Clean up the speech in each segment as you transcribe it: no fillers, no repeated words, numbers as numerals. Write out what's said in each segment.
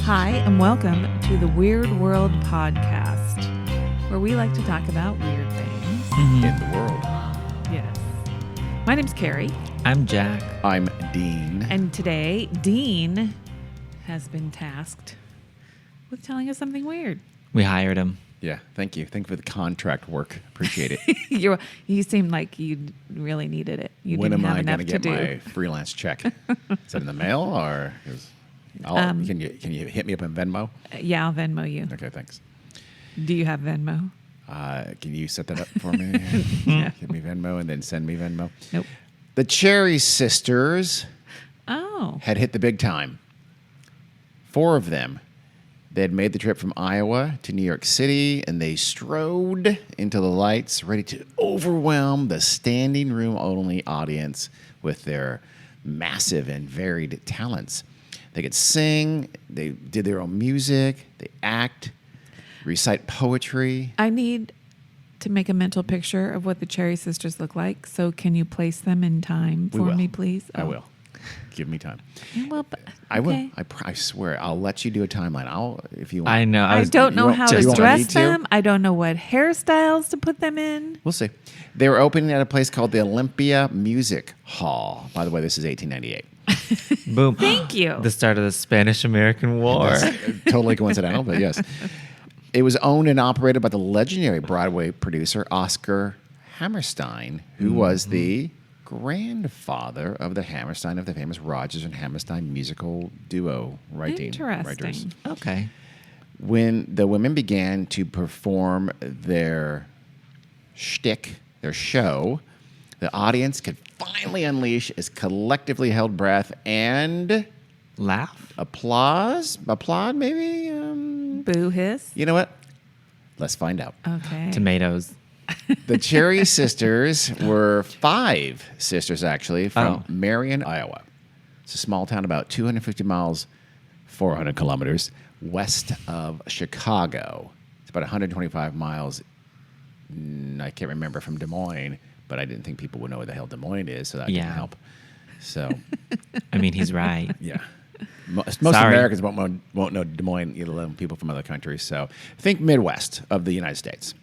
Hi, and welcome to the Weird World Podcast, where we like to talk about weird things in the world. Yes. My name's Carrie. I'm Jack. I'm Dean. And today, Dean has been tasked with telling us something weird. We hired him. Yeah, thank you. Thank you for the contract work. Appreciate it. You seemed like you really needed it. You When didn't am have I enough going to to do. get my freelance check? Is it in the mail or can you hit me up in Venmo? Yeah, I'll Venmo you. Okay, thanks. Do you have Venmo? Can you set that up for me? Give me Venmo and then send me Venmo. Nope. The Cherry Sisters Oh. had hit the big time. 4 of them. They had made the trip from Iowa to New York City, and they strode into the lights, ready to overwhelm the standing room only audience with their massive and varied talents. They could sing, they did their own music, they act, recite poetry. I need to make a mental picture of what the Cherry Sisters look like. So can you place them in time We for will. me, please? I will. Give me time. Well, I will. okay. I swear. I'll let you do a timeline. If you want. I know. I don't know won't- how you to won't dress need to? them. I don't know what hairstyles to put them in. We'll see. They were opening at a place called the Olympia Music Hall. By the way, this is 1898. Boom. Thank you. The start of the Spanish-American War. That's totally coincidental, but yes. It was owned and operated by the legendary Broadway producer Oscar Hammerstein, who was the grandfather of the Hammerstein of the famous Rodgers and Hammerstein musical duo writers. Interesting. Okay. When the women began to perform their shtick, their show, the audience could finally unleash its collectively held breath and Laugh? applaud maybe? Boo hiss. You know what? Let's find out. Okay. Tomatoes. The Cherry Sisters were 5 sisters, actually, from Marion, Iowa. It's a small town about 250 miles, 400 kilometers west of Chicago. It's about 125 miles, I can't remember, from Des Moines, but I didn't think people would know where the hell Des Moines is, so that didn't help. So, I mean, he's right. yeah. Most Sorry. Americans won't know Des Moines, let alone people from other countries. So think Midwest of the United States.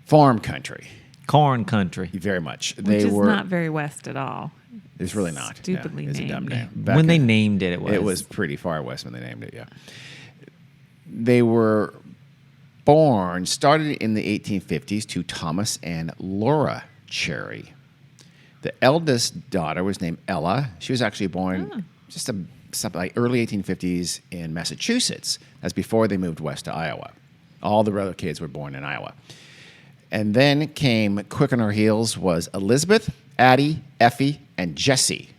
Farm country. Corn country. Very much. Which is not very west at all. It's really not. Stupidly It's a dumb named. name. When they named it, It was pretty far west when they named it, yeah. They were started in the 1850s to Thomas and Laura Cherry. The eldest daughter was named Ella. She was actually born something like early 1850s in Massachusetts. That's before they moved west to Iowa. All the other kids were born in Iowa. And then came quick on her heels was Elizabeth, Addie, Effie, and Jessie.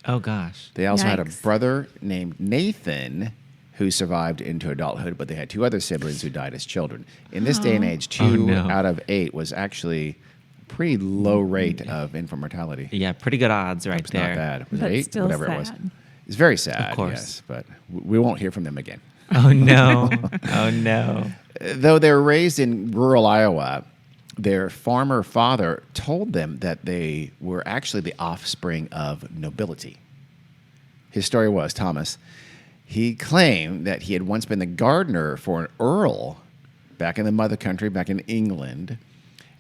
Oh, gosh. They also had a Yikes. brother named Nathan who survived into adulthood, but they had 2 other siblings who died as children. In this day and age, 2 no. out of 8 was actually a pretty low rate of infant mortality. Yeah, pretty good odds right It's there. not bad. Was But it 8? still Whatever it was. sad. It's very sad, Of course. yes, but we won't hear from them again. Oh, no. Oh, no. Though they were raised in rural Iowa, their farmer father told them that they were actually the offspring of nobility. His story was, Thomas, he claimed that he had once been the gardener for an earl back in the mother country, back in England,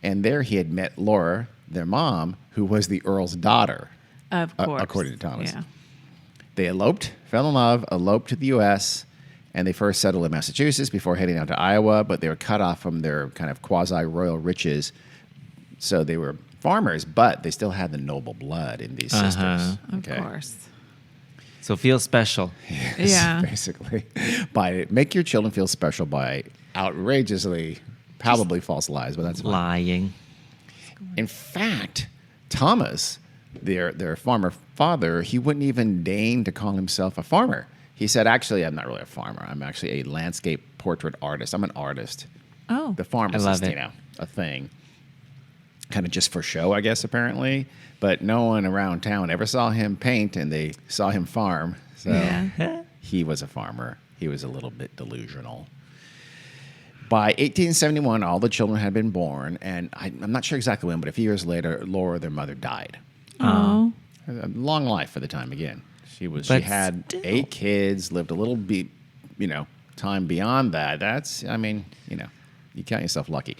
and there he had met Laura, their mom, who was the earl's daughter, Of course. according to Thomas. Yeah. They eloped, fell in love, eloped to the U.S., and they first settled in Massachusetts before heading out to Iowa, but they were cut off from their kind of quasi-royal riches. So they were farmers, but they still had the noble blood in these sisters. Of course. So feel special. Yes, Yeah. basically. Make your children feel special by outrageously, probably false lies, but that's fine. Lying. In fact, Thomas, their farmer father, he wouldn't even deign to call himself a farmer. He said, actually, I'm not really a farmer. I'm actually a landscape portrait artist. I'm an artist. Oh. The farm I is love just, it. a thing. Kind of just for show, I guess, apparently. But no one around town ever saw him paint, and they saw him farm. So Yeah. he was a farmer. He was a little bit delusional. By 1871, all the children had been born, and I'm not sure exactly when, but a few years later, Laura, their mother, died. Oh. A long life for the time again. She But had still. 8 kids, lived a little time beyond that, that's, you count yourself lucky.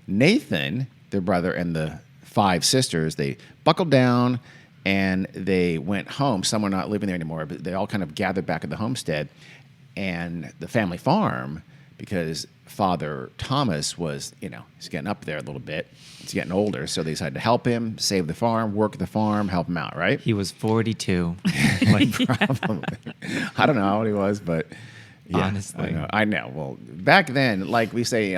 Nathan, their brother, and the 5 sisters, they buckled down and they went home. Some were not living there anymore, but they all kind of gathered back at the homestead and the family farm because Father Thomas was, he's getting up there a little bit. He's getting older, so they decided to help him, save the farm, work the farm, help him out, right? He was 42. Probably. I don't know how old he was, but yeah, honestly. I know. Well, back then, like we say,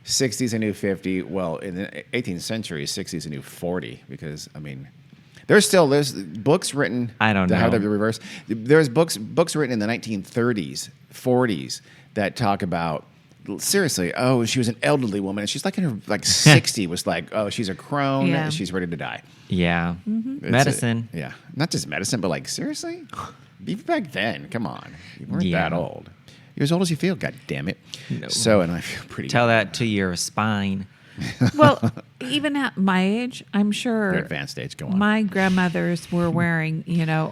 60's a new 50. Well, in the 18th century, 60's a new 40 because, there's books written. I don't know. How they reverse. There's books written in the 1930s, 40s that talk about, seriously, she was an elderly woman. And she's like in her 60 was like, she's a crone. Yeah. She's ready to die. Yeah. It's Medicine. yeah. Not just medicine, but seriously? Even back then, come on. You weren't Yeah. that old. You're as old as you feel, God damn it. No. So, and I feel pretty Tell that to your spine. Well, even at my age, I'm sure Your advanced age, go on. my grandmothers were wearing,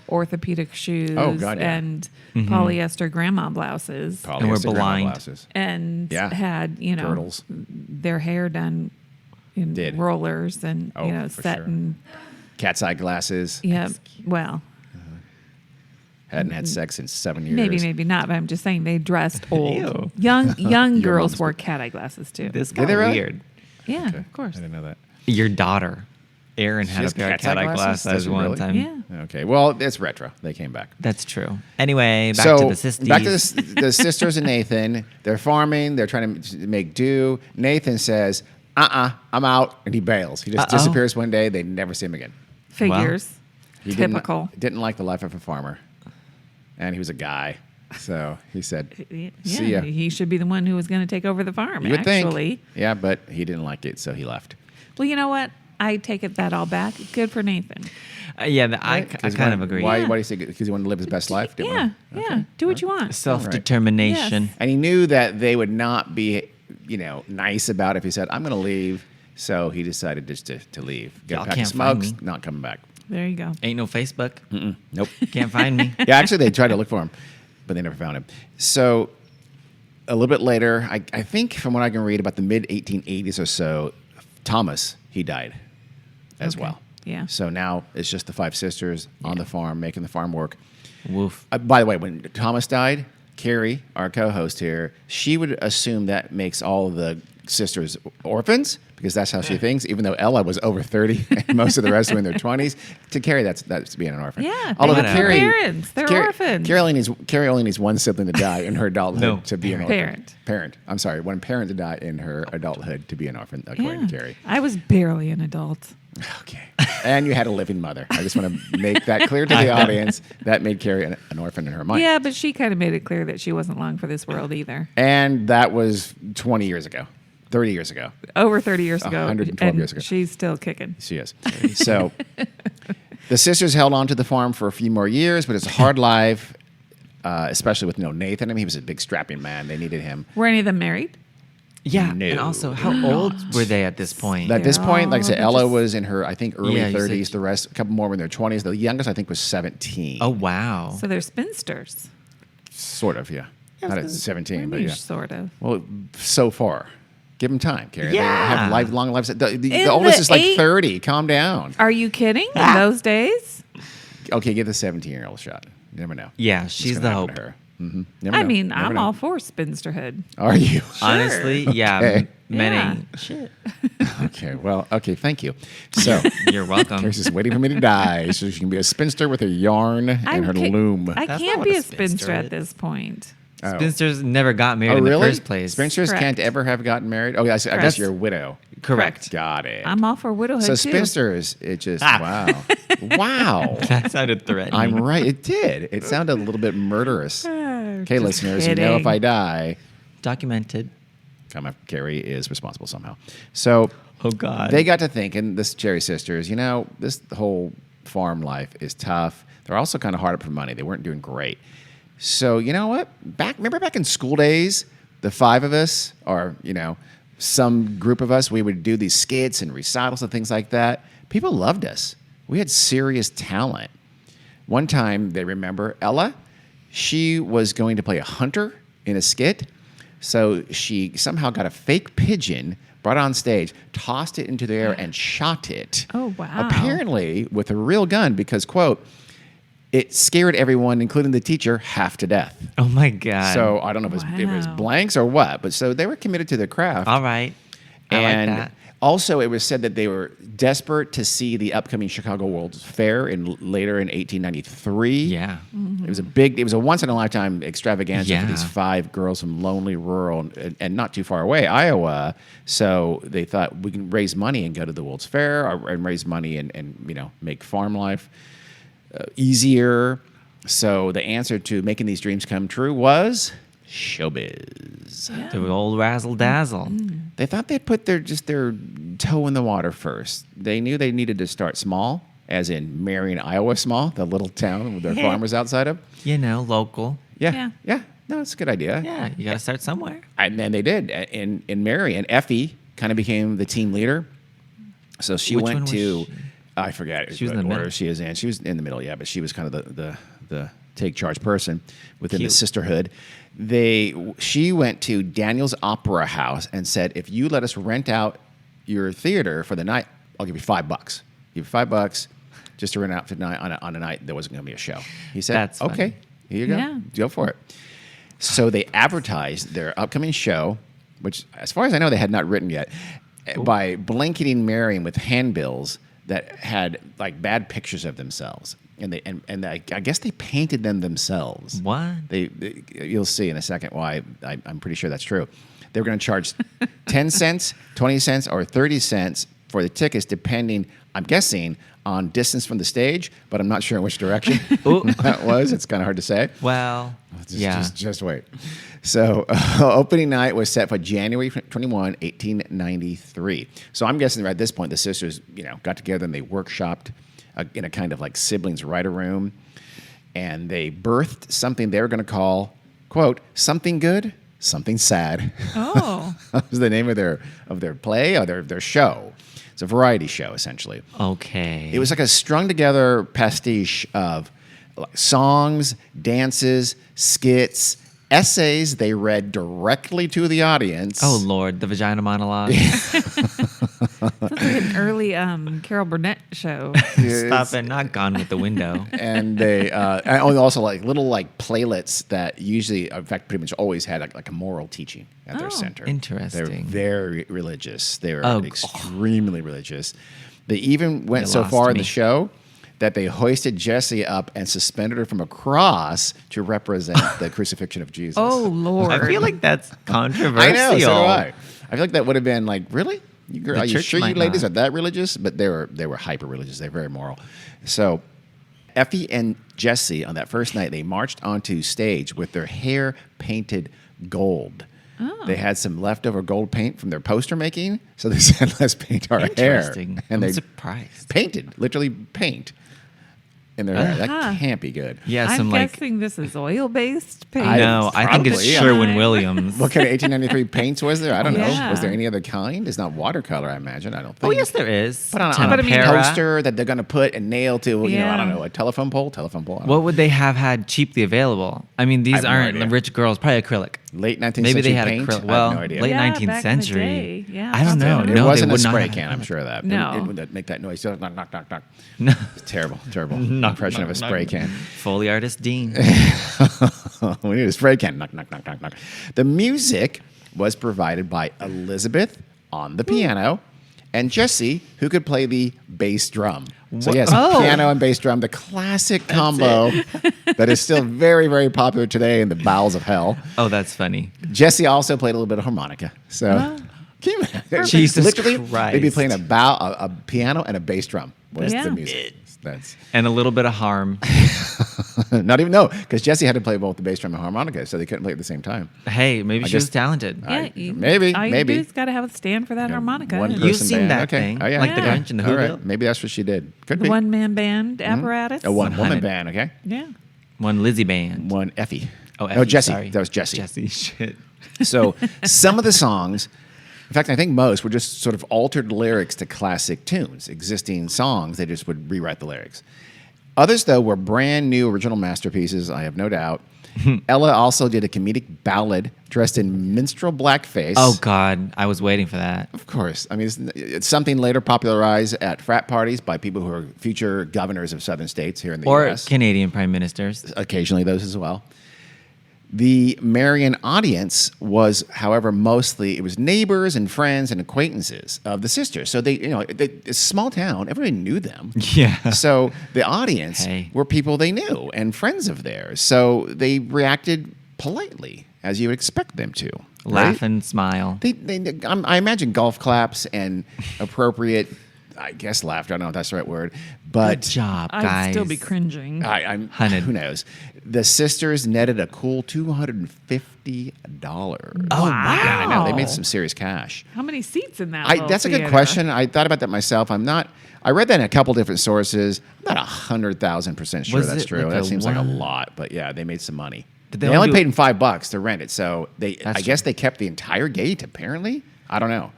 orthopedic shoes Oh, God, yeah. and polyester grandma blouses Polyester And we're grandma blind. glasses. and Yeah. had, Girdles. their hair done in Did. rollers and, Oh, for set sure. in, Cat's eye glasses. well, Hadn't had sex in 7 years. maybe not, but I'm just saying they dressed old. Ew. Young Your girls mom's wore good. cat eye glasses too. This Did got they really? weird. Yeah, Okay. of course. I didn't know that. Your daughter, Erin, She had a has pair of cat's eye cat eye glasses? glasses Does she one really? time. Yeah. Okay. Well, it's retro. They came back. That's true. Anyway, back so to the sisters. back to the sisters and Nathan. They're farming. They're trying to make do. Nathan says, I'm out. And he bails. He just disappears one day. They never see him again. Figures. He Typical. Didn't like the life of a farmer. And he was a guy. So he said, Yeah, see ya. he should be the one who was going to take over the farm, You would actually. think. Yeah, but he didn't like it, so he left. Well, you know what? I take that all back. Good for Nathan. I Right? 'Cause kind he wanted- of agree. Why, Yeah. why do you say? Because he wanted to live his best life? Didn't Yeah, he? yeah. Do what you want. Self-determination. Yes. And he knew that they would not be, nice about it if he said, I'm going to leave. So he decided just to leave. Get Y'all a pack of can't find smokes, me. not coming back. There you go. Ain't no Facebook. Nope. Can't find me. Yeah, actually, they tried to look for him, but they never found him. So a little bit later, I think from what I can read, about the mid-1880s or so, Thomas, he died as Okay. well. Yeah. So now it's just the 5 sisters on the farm, making the farm work. Woof. By the way, when Thomas died, Carrie, our co-host here, she would assume that makes all of the sisters orphans because that's how she thinks. Even though Ella was over 30 and most of the rest were in their 20s, to Carrie, that's being an orphan. Yeah, Although they have Carrie, parents. They're orphans. Carrie only needs one sibling to die in her adulthood No. to be an orphan. Parent. I'm sorry, one parent to die in her adulthood to be an orphan, according to Carrie. I was barely an adult. Okay. And you had a living mother. I just want to make that clear to the audience. That made Carrie an orphan in her mind. Yeah, but she kind of made it clear that she wasn't long for this world either. And that was 20 years ago, 30 years ago. Over 30 years ago. 112 and years ago. She's still kicking. She is. So the sisters held on to the farm for a few more years, but it's a hard life, especially with Nathan. I mean, he was a big strapping man. They needed him. Were any of them married? Yeah. No. And also, how old were they at this point? At this They're point, like I said, all Ella just- was in her, I think, early Yeah, you 30s. said- The rest, a couple more were in their 20s. The youngest, I think, was 17. Oh, wow. So they're spinsters. Sort of, yeah. Not at 17, but Maybe yeah. sort of. Well, so far. Give them time, Carrie. Yeah. They have lifelong lives. The In oldest the is like eight- 30. Calm down. Are you kidding? In those days? Okay, give the 17-year-old a shot. You never know. Yeah, What's she's gonna the happen hope. to her. Mhm. Never I know. mean, Never I'm know. all for spinsterhood. Are you? Honestly, yeah. Okay. Many. Yeah. Shit. Okay, well, okay, thank you. So, You're welcome. Carrie's just waiting for me to die so she can be a spinster with her yarn and her loom. I That's can't not be what a a spinster spinster at is. this point. Oh. Spinsters never got married Oh, in really? the first place. Spinsters Correct. can't ever have gotten married? Oh, yeah, I guess Correct. you're a widow. Correct. Got it. I'm all for widowhood So too. spinsters, it just, wow. Wow. That sounded threatening. I'm right. It did. It sounded a little bit murderous. Okay, Just listeners, you know if kidding. I die, Documented. Carrie is responsible somehow. So Oh, God. they got to thinking, this Cherry sisters, this whole farm life is tough. They're also kind of hard up for money. They weren't doing great. So you know what? Remember back in school days, the 5 of us, or some group of us, we would do these skits and recitals and things like that. People loved us. We had serious talent. One time, they remember Ella. She was going to play a hunter in a skit. So she somehow got a fake pigeon, brought it on stage, tossed it into the air, and shot it. Oh, wow. Apparently with a real gun because, quote, it scared everyone, including the teacher, half to death. Oh my God. So I don't know if it was Wow. blanks or what, but so they were committed to their craft. All right. I And like that. also, it was said that they were desperate to see the upcoming Chicago World's Fair later in 1893. Yeah. It was a once in a lifetime extravaganza for Yeah. these 5 girls from lonely, rural, and not too far away, Iowa. So they thought we can raise money and go to the World's Fair and raise money and make farm life easier. So the answer to making these dreams come true was showbiz. The old razzle dazzle. They thought they'd put their toe in the water first. They knew they needed to start small, as in Marion, Iowa, small, the little town with their farmers outside of. Local. Yeah. No, it's a good idea. Yeah, you got to start somewhere. And then they did. In Marion, Effie kind of became the team leader. So she Which went one was to, she? I forget She was in what the order middle. she is in. She was in the middle, yeah, but she was kind of the take charge person within the Cute. sisterhood. She went to Daniel's Opera House and said, if you let us rent out your theater for the night, I'll give you $5. Give you $5 just to rent out for the night on a night there wasn't going to be a show. He said, That's funny. okay, here you go. Yeah. Go for it. So they advertised their upcoming show, which, as far as I know, they had not written yet, by blanketing Marion with handbills that had like bad pictures of themselves, and I guess they painted them themselves. What? You'll see in a second why I'm pretty sure that's true. They were going to charge 10 cents, 20 cents, or 30 cents for the tickets, depending, I'm guessing, on distance from the stage, but I'm not sure in which direction that was. It's kind of hard to say. Well, Just wait. So opening night was set for January 21, 1893. So I'm guessing at this point the sisters, got together and they workshopped in a kind of like siblings writer room, and they birthed something they were going to call, quote, something good, something sad. Oh. That was the name of their play or their show. It's a variety show essentially. Okay. It was like a strung together pastiche of songs, dances, skits, essays they read directly to the audience. Oh, Lord, the vagina monologue. Sounds like an early Carol Burnett show. Stop it, not Gone with the Window. And they and also like little like playlets that usually, in fact, pretty much always had like a moral teaching at their center. Interesting. They're very religious. They were Oh, extremely religious. They even went They so lost far in me. the show that they hoisted Jessie up and suspended her from a cross to represent the crucifixion of Jesus. Oh, Lord. I feel like that's controversial. I know, so do I. I feel like that would have been like, really? Are you church sure you might ladies not. are that religious? But they were hyper religious. They're very moral. So Effie and Jessie on that first night, they marched onto stage with their hair painted gold. Oh. They had some leftover gold paint from their poster making, so they said, "Let's paint our hair." Interesting. And I'm they surprised. painted, literally paint in their hair. That Uh-huh. can't be good. Yeah, I'm some like guessing this is oil-based paint. no, I think it's Probably, yeah. Sherwin Williams. What kind of 1893 paints was there? I don't know. Yeah. Was there any other kind? It's not watercolor, I imagine. I don't think. Oh yes, there is. Put on But I a mean- poster that they're going to put and nail to, I Yeah. don't know, a telephone pole. I don't What know. would they have had cheaply available? I mean, these have no aren't idea. rich girls. Probably acrylic. Late 19th Maybe century they had paint? acrylic. I have Well, no idea. late Yeah, 19th back in the century. day. Yeah, I don't know. probably. It No, wasn't they a would not spray have can, had I'm that. sure of that. No. It would make that noise. Knock, knock, knock, knock, knock. No. Terrible, terrible Knock, impression of a knock, spray knock. can. Foley artist Dean. We need a spray can. Knock, knock, knock, knock, knock. The music was provided by Elizabeth on the piano and Jessie, who could play the bass drum. So yes, Oh. piano and bass drum, the classic combo that is still very, very popular today in the bowels of hell. Oh, that's funny. Jessie also played a little bit of harmonica. So can you imagine? Jesus Literally, Christ. they'd be playing a piano and a bass drum. Was Yeah. the music? That's And a little bit of harm. not even because Jessie had to play both the bass drum and harmonica, so they couldn't play at the same time. Hey, maybe she guess- was talented. Yeah, maybe. All you do is got to have a stand for that harmonica. One and You've person seen band. that Okay. thing, Oh, yeah. like the Yeah. Grinch and the All Whoville. right. Maybe that's what she did. Could the be. one-man band apparatus. A one-woman 100. band, okay? Yeah. One Lizzie band. One Effie. Oh, No, Effie, Jessie. sorry. That was Jessie. Jessie, shit. So some of the songs, in fact, I think most were just sort of altered lyrics to classic tunes, existing songs. They just would rewrite the lyrics. Others, though, were brand new original masterpieces, I have no doubt. Ella also did a comedic ballad dressed in minstrel blackface. Oh, God. I was waiting for that. Of course. I mean, it's something later popularized at frat parties by people who are future governors of southern states here in the Or U.S. Canadian prime ministers. Occasionally those as well. The Marion audience was, however, mostly, it was neighbors and friends and acquaintances of the sisters. So it's a small town. Everybody knew them. Yeah. So the audience Hey. were people they knew and friends of theirs. So they reacted politely, as you would expect them to. Laugh right? and smile. I imagine golf claps and appropriate, I guess, laughter. I don't know if that's the right word. But Good job, I'd guys. still be cringing. Hunted. who knows? The sisters netted a cool $250. Oh, wow. Yeah, I know. They made some serious cash. How many seats in that? little That's a good theater? question. I thought about that myself. I read that in a couple different sources. I'm not 100,000% sure Was that's it true. like That a seems like a one- lot, but yeah, they made some money. Did They they only only paid him $5 to rent it, so I That's guess true. they kept the entire gate. Apparently, I don't know,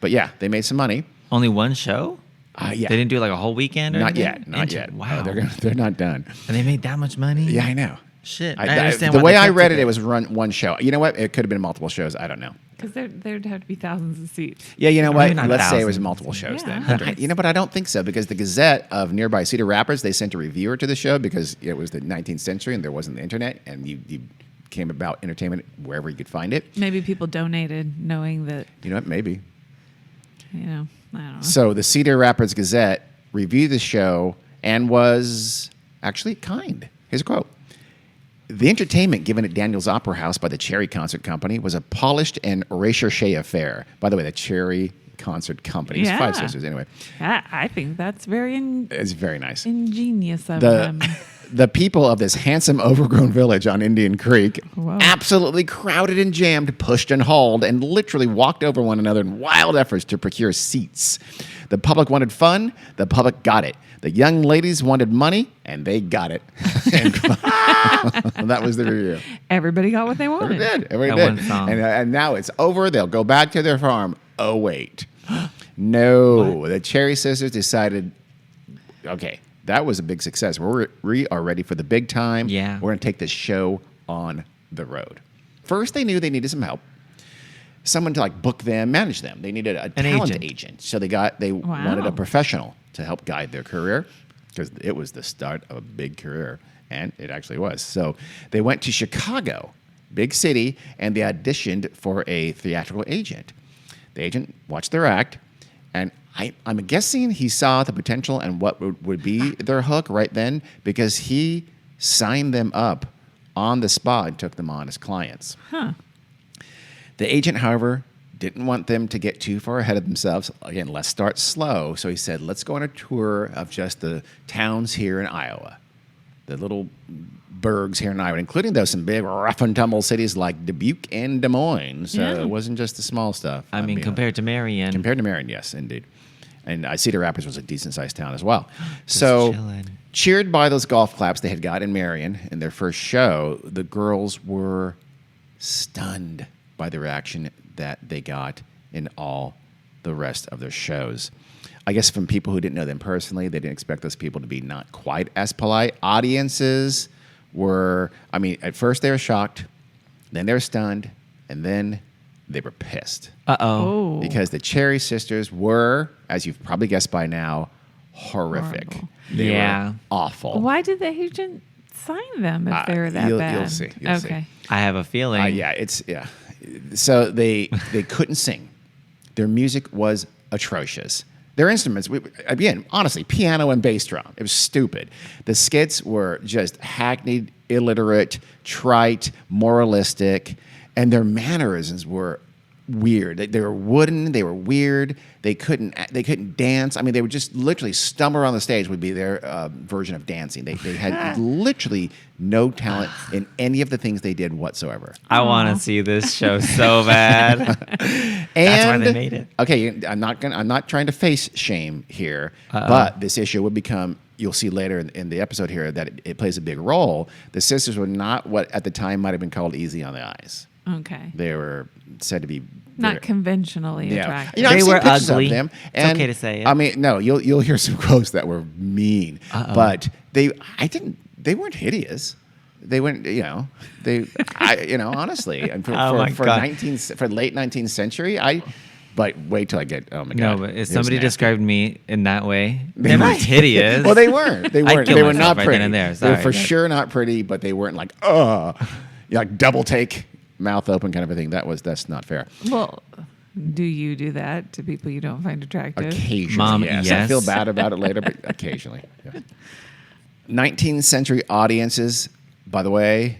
but yeah, they made some money. Only one show? Yeah, They didn't do like a whole weekend or not anything? yet, not yet. Wow. They're not done. And they made that much money? Yeah, I know. Shit. I I understand the why way they I kept read it, there. it was run one show. You know what? It could have been multiple shows. I don't know. Because there'd have to be thousands of seats. Yeah, you know Or what? maybe not Let's say it was thousands. multiple shows Yeah. then. Hundreds. You know, but I don't think so because the Gazette of nearby Cedar Rapids, they sent a reviewer to the show because it was the 19th century and there wasn't the internet and you came about entertainment wherever you could find it. Maybe people donated knowing that, You know what? Maybe. I don't know. So the Cedar Rapids Gazette reviewed the show and was actually kind. Here's a quote. The entertainment given at Daniel's Opera House by the Cherry Concert Company was a polished and recherche affair. By the way, the Cherry Concert Company. It's five Yeah. sisters anyway. I think that's very It's very nice. ingenious of them. The people of this handsome, overgrown village on Indian Creek Whoa. absolutely crowded and jammed, pushed and hauled, and literally walked over one another in wild efforts to procure seats. The public wanted fun. The public got it. The young ladies wanted money, and they got it. That was the review. Everybody got what they Everybody wanted. did. Everybody That did. one song. And now it's over. They'll go back to their farm. Oh, wait. No. The Cherry Sisters decided, okay, that was a big success. We are ready for the big time. Yeah. We're going to take this show on the road. First, they knew they needed some help. Someone to like book them, manage them. They needed a talent agent. So they wanted a professional to help guide their career because it was the start of a big career. And it actually was. So they went to Chicago, big city, and they auditioned for a theatrical agent. The agent watched their act, and I'm guessing he saw the potential and what would be their hook right then because he signed them up on the spot and took them on as clients. Huh. The agent, however, didn't want them to get too far ahead of themselves. Again, let's start slow. So he said, let's go on a tour of just the towns here in Iowa, the little burgs here in Iowa, including, though, some big rough and tumble cities like Dubuque and Des Moines. So Yeah. it wasn't just the small stuff. I mean, compared to Marion. Compared to Marion, yes, indeed. And Cedar Rapids was a decent-sized town as well. So, chillin'. cheered by those golf claps they had got in Marion in their first show, the girls were stunned by the reaction that they got in all the rest of their shows. I guess from people who didn't know them personally, they didn't expect those people to be not quite as polite. Audiences were, at first they were shocked, then they were stunned, and then they were pissed. Uh-oh. Because the Cherry Sisters were, as you've probably guessed by now, horrific. Horrible. They Yeah. were awful. Why did the agent sign them if they were that you'll bad? see. You'll see. Okay. I have a feeling. Yeah. So they couldn't sing. Their music was atrocious. Their instruments, again, honestly, piano and bass drum. It was stupid. The skits were just hackneyed, illiterate, trite, moralistic, and their mannerisms were weird. They were wooden. They were weird. They couldn't dance. They would just literally stumble around the stage. Would be their version of dancing. They had literally no talent in any of the things they did whatsoever. I want to see this show so bad. That's why they made it. Okay, I'm not trying to face shame here, but this issue would become. You'll see later in the episode here that it plays a big role. The sisters were not what at the time might have been called easy on the eyes. Okay. They were said to be Not conventionally attractive. You know, I've They seen were pictures ugly. of them, It's and okay to say it. I mean, no, you'll hear some quotes that were mean, but they weren't hideous. They weren't, honestly, and for late 19th century, but wait till I get, oh my No, God. but if it was somebody nasty. described me in that way, they're not hideous. Well, they weren't. They weren't. kill They were myself not right pretty. then and there. They were Sorry, for but- sure not pretty, but they weren't like, like double take, mouth open kind of a thing. That's not fair. Well, do you do that to people you don't find attractive? Occasionally, Mom, yes. I yes. feel bad about it later, but occasionally. Yeah. 19th century audiences, by the way,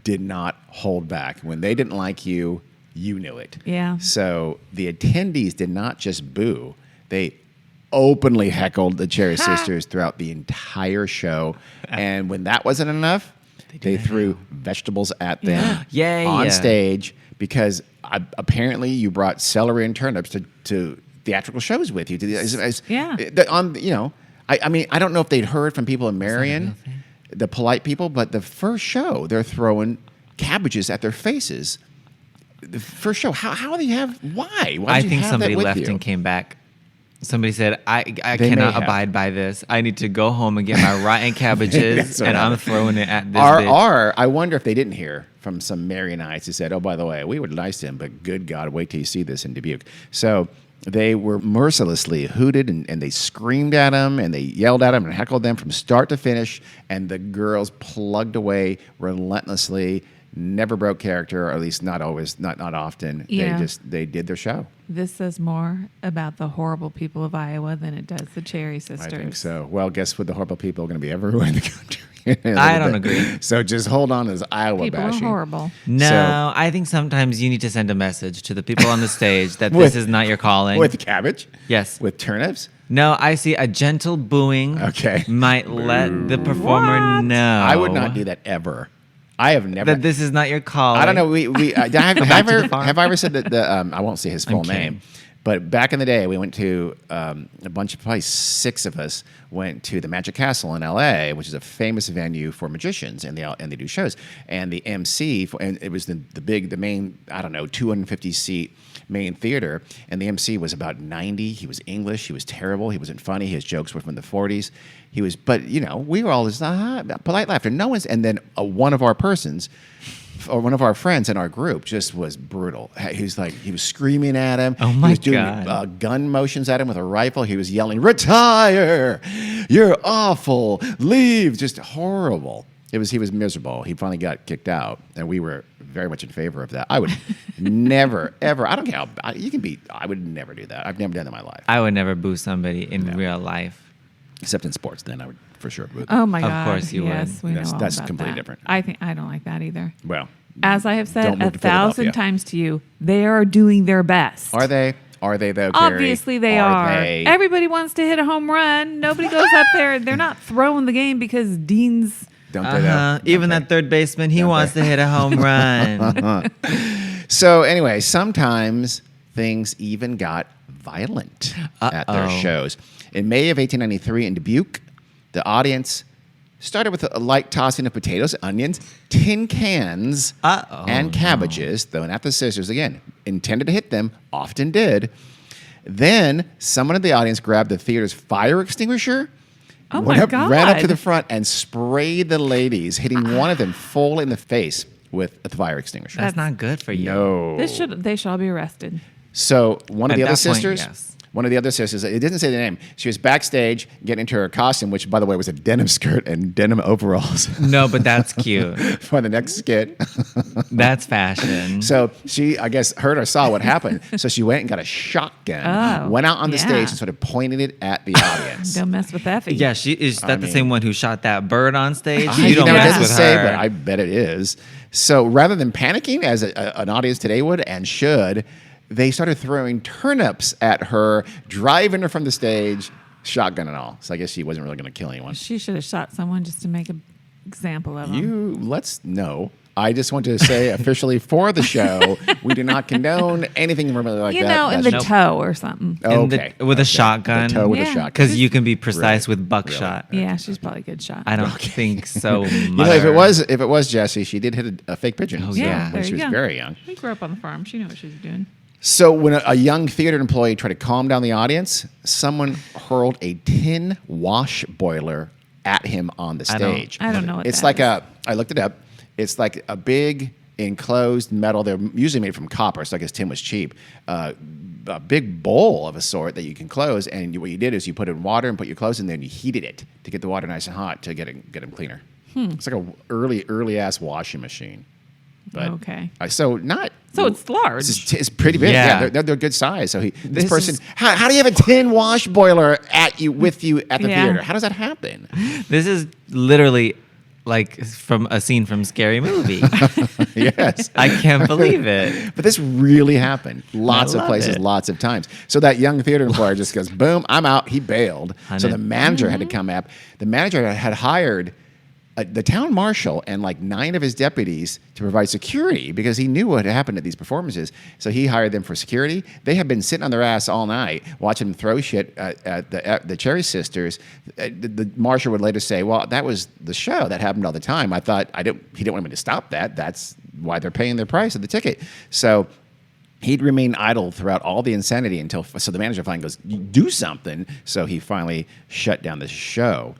did not hold back. When they didn't like you, you knew it. Yeah. So the attendees did not just boo; they openly heckled the Cherry Sisters throughout the entire show. And when that wasn't enough, they threw vegetables at them on stage because apparently you brought celery and turnips to theatrical shows with you. I mean, I don't know if they'd heard from people in Marion, the polite people, but the first show, they're throwing cabbages at their faces. The first show, how do you have, why? Why I did you think have somebody that with left you? and came back. Somebody said, I They may cannot have. abide by this. I need to go home and get my rotten cabbages, That's what and I'm happened. throwing it at this bitch. Or I wonder if they didn't hear from some Marionites who said, oh, by the way, we were nice to him, but good God, wait till you see this in Dubuque. So they were mercilessly hooted, and they screamed at him, and they yelled at him and heckled them from start to finish, and the girls plugged away relentlessly, never broke character, or at least not always, not often. Yeah. They did their show. This says more about the horrible people of Iowa than it does the Cherry Sisters. I think so. Well, guess what? The horrible people are going to be everywhere in the country. I don't agree. So just hold on as Iowa People bashing. are horrible. No, So- I think sometimes you need to send a message to the people on the stage that With- this is not your calling. With cabbage? Yes. With turnips? No, I see a gentle booing Okay. might let the performer What? know. I would not do that ever. I have never. That this is not your calling. I don't know. Have I ever said that I won't say his full kidding. name, but back in the day, we went to a bunch of, probably 6 of us went to the Magic Castle in L.A., which is a famous venue for magicians, and they do shows. And the MC, and it was the main, I don't know, 250 seat main theater, and the MC was about 90. He was English. He was terrible. He wasn't funny. His jokes were from the 40s. But we were all just polite laughter. No one's, and then one of our persons, or one of our friends in our group, just was brutal. He was screaming at him. Oh my He was doing God. gun motions at him with a rifle. He was yelling, "Retire! You're awful! Leave!" Just horrible. He was miserable. He finally got kicked out, and we were very much in favor of that. I would never, ever. I don't care how you can be. I would never do that. I've never done that in my life, I would never boo somebody in real life. except in sports. Then I would for sure. Boo them. Oh my Of God! course you would. yes, we know all That's about completely that. different. I don't like that either. Well, As I have said Don't move 1,000 to Philadelphia. times to you, they are doing their best. are they? Are they though? Carrie? Obviously they are. They? Everybody wants to hit a home run. Nobody goes up there. They're not throwing the game because Dean's. Don't they though? Even Don't that third baseman, he wants to hit a home run. So anyway, sometimes things even got violent at their Uh-oh. shows. In May of 1893 in Dubuque, the audience started with a light tossing of potatoes, onions, tin cans, and cabbages, throwing at the sisters. Again, intended to hit them, often did. Then someone in the audience grabbed the theater's fire extinguisher, Oh my God. ran up to the front and sprayed the ladies, hitting one of them full in the face with a fire extinguisher. That's not good for you. No. They should all be arrested. So one of At the other that point, sisters, yes. it didn't say the name. She was backstage getting into her costume, which, by the way, was a denim skirt and denim overalls No, but that's cute. for the next skit. That's fashion. So she, I guess, heard or saw what happened. So she went and got a shotgun, went out on the yeah. stage and started pointing it at the audience. Don't mess with Effie. Yeah, is that the same one who shot that bird on stage? I You don't know it mess doesn't with say, her. but I bet it is. So rather than panicking, as an audience today would and should, they started throwing turnips at her, driving her from the stage, shotgun and all. So I guess she wasn't really going to kill anyone. She should have shot someone just to make an example of them. No. I just want to say officially for the show, we do not condone anything remotely like You that. know, in That's- the toe or something. Okay. With a shotgun. The toe with a Yeah. shotgun. Because you can be precise Really? with buckshot. Yeah, she's probably a good shot. I don't think so. You know, if it was Jessie, she did hit a fake pigeon. Oh, so yeah. when there she you was go. very young. She grew up on the farm. She knew what she was doing. So when a young theater employee tried to calm down the audience, someone hurled a tin wash boiler at him on the stage. I don't know what it's that like is. I looked it up. It's like a big enclosed metal. They're usually made from copper, so I guess tin was cheap. A big bowl of a sort that you can close, and what you did is you put it in water and put your clothes in there, and you heated it to get the water nice and hot to get them cleaner. It's like a early ass washing machine. But Okay. So it's large. It's pretty big. Yeah. They're good size. So this This person, is- how do you have a tin wash boiler with you at the Yeah. theater? How does that happen? This is literally like from a scene from Scary Movie. Yes. I can't believe it. But this really happened. Lots of love places, it. lots of times. So that young theater employer just goes, boom, I'm out. He bailed. So the manager had to come up. The manager had hired the town marshal and like 9 of his deputies to provide security because he knew what had happened at these performances. So he hired them for security. They had been sitting on their ass all night watching them throw shit at the Cherry Sisters. The marshal would later say, well, that was the show. That happened all the time. I thought he didn't want me to stop that. That's why they're paying their price of the ticket. So he'd remain idle throughout all the insanity so the manager finally goes, do something. So he finally shut down the show.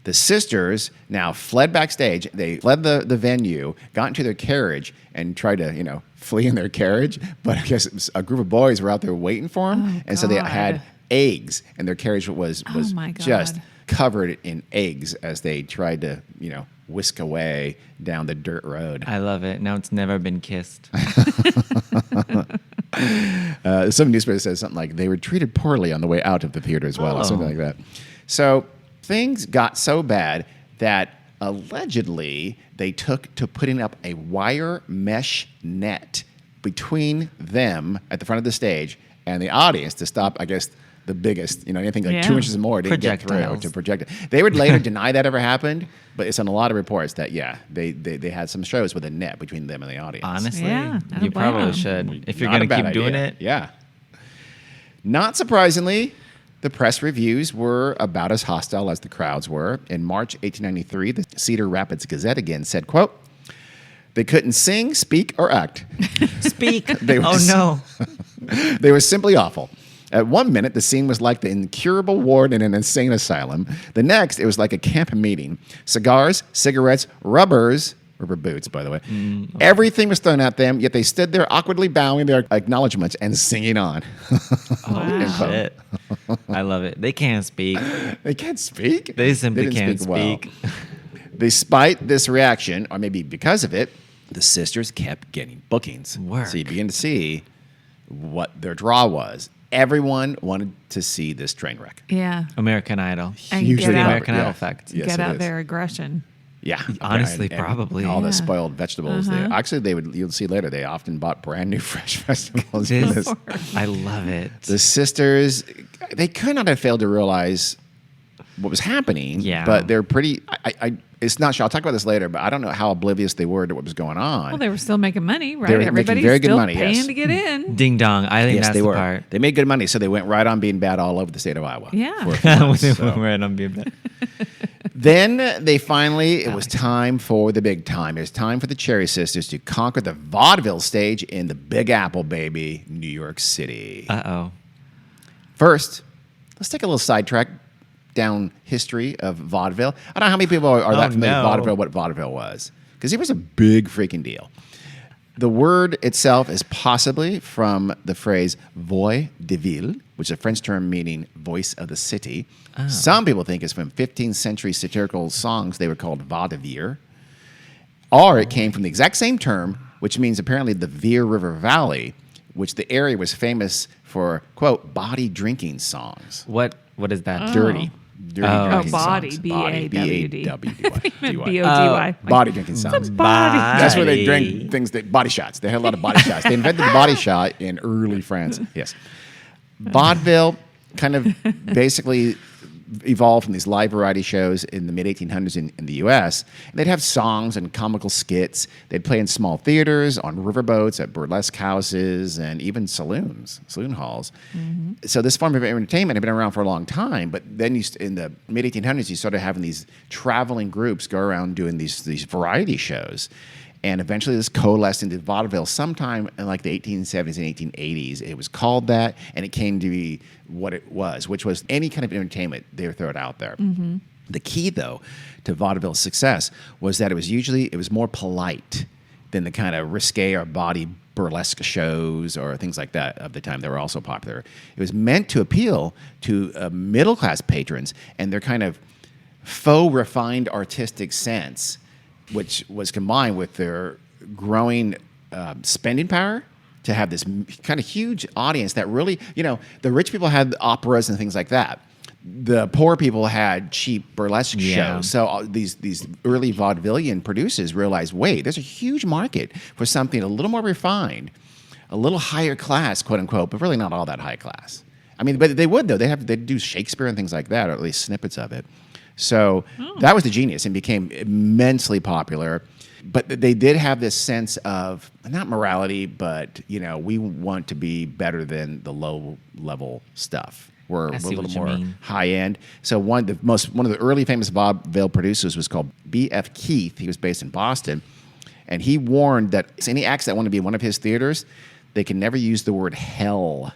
The sisters now fled backstage. They fled the venue, got into their carriage, and tried to, flee in their carriage. But I guess it was a group of boys were out there waiting for them. Oh, and so they God. had eggs, and their carriage was my God. just covered in eggs as they tried to, whisk away down the dirt road. I love it. Now it's never been kissed. Some newspaper says something like they were treated poorly on the way out of the theater as well, or something like that. So things got so bad that allegedly they took to putting up a wire mesh net between them at the front of the stage and the audience to stop, I guess, the biggest, anything like 2 inches or more didn't get through Projectiles. to project it. They would later deny that ever happened, but it's on a lot of reports that, they had some shows with a net between them and the audience. Honestly, Yeah, I don't you blame probably them. should. If you're Not going a to bad keep doing idea. it. Yeah. Not surprisingly, the press reviews were about as hostile as the crowds were. In March 1893, the Cedar Rapids Gazette again said, quote, they couldn't sing, speak, or act. Speak. They were Oh, no. They were simply awful. At 1 minute, the scene was like the incurable ward in an insane asylum. The next, it was like a camp meeting. Cigars, cigarettes, rubber boots, by the way. Everything was thrown at them, yet they stood there awkwardly bowing their acknowledgments and singing on. Oh, shit. I love it. They can't speak. They can't speak? They simply didn't can't well. speak. Despite this reaction, or maybe because of it, the sisters kept getting bookings. Work. So you begin to see what their draw was. Everyone wanted to see this train wreck. Yeah. American Idol. And Hugely get The out, American yeah. Idol effect. Yes, get it out is. their aggression. Yeah, Honestly, And probably. all Yeah. the spoiled vegetables. You'll see later. They often bought brand new fresh vegetables. for This, this. I love it. The sisters, they could not have failed to realize what was happening. Yeah. But they're pretty. It's not sure. I'll talk about this later. But I don't know how oblivious they were to what was going on. Well, they were still making money, right? They were making Everybody's very good still money, paying yes. to get in. Ding dong. I think Yes, that's they the were. part. They made good money, so they went right on being bad all over the state of Iowa. Yeah. For a few months, so. Right on being bad. Then it was time for the big time. It was time for the Cherry Sisters to conquer the vaudeville stage in the Big Apple, baby, New York City. Uh-oh. First, let's take a little sidetrack down history of vaudeville. I don't know how many people are that familiar with vaudeville, what vaudeville was, because it was a big freaking deal. The word itself is possibly from the phrase voix de ville, which is a French term meaning voice of the city. Oh. Some people think it's from 15th century satirical songs. They were called vaudeville. Or it came from the exact same term, which means apparently the Veer River Valley, which the area was famous for, quote, body drinking songs. What is that? Dirty Oh. drinking Body, songs. B-A-W-D. B-A-W-D-Y. B-O-D-Y. Body drinking songs. Body. That's where they drank things body shots. They had a lot of body shots. They invented the body shot in early France. Yes. Vaudeville kind of basically evolved from these live variety shows in the mid-1800s in the U.S. And they'd have songs and comical skits. They'd play in small theaters, on riverboats, at burlesque houses, and even saloon halls. Mm-hmm. So this form of entertainment had been around for a long time, but then in the mid-1800s, you started having these traveling groups go around doing these variety shows. And eventually this coalesced into vaudeville sometime in like the 1870s and 1880s. It was called that, and it came to be what it was, which was any kind of entertainment, they would throw it out there. Mm-hmm. The key, though, to vaudeville's success was that it was more polite than the kind of risque or body burlesque shows or things like that of the time that were also popular. It was meant to appeal to middle-class patrons and their kind of faux refined artistic sense, which was combined with their growing spending power to have this kind of huge audience that really, the rich people had operas and things like that. The poor people had cheap burlesque shows. So these early vaudevillian producers realized, wait, there's a huge market for something a little more refined, a little higher class, quote unquote, but really not all that high class. I mean, but they would, though. They'd do Shakespeare and things like that, or at least snippets of it. So that was the genius and became immensely popular. But they did have this sense of, not morality, but, we want to be better than the low-level stuff. We're a little more high-end. So one of the early famous vaudeville producers was called B.F. Keith. He was based in Boston. And he warned that any acts that want to be in one of his theaters, they can never use the word hell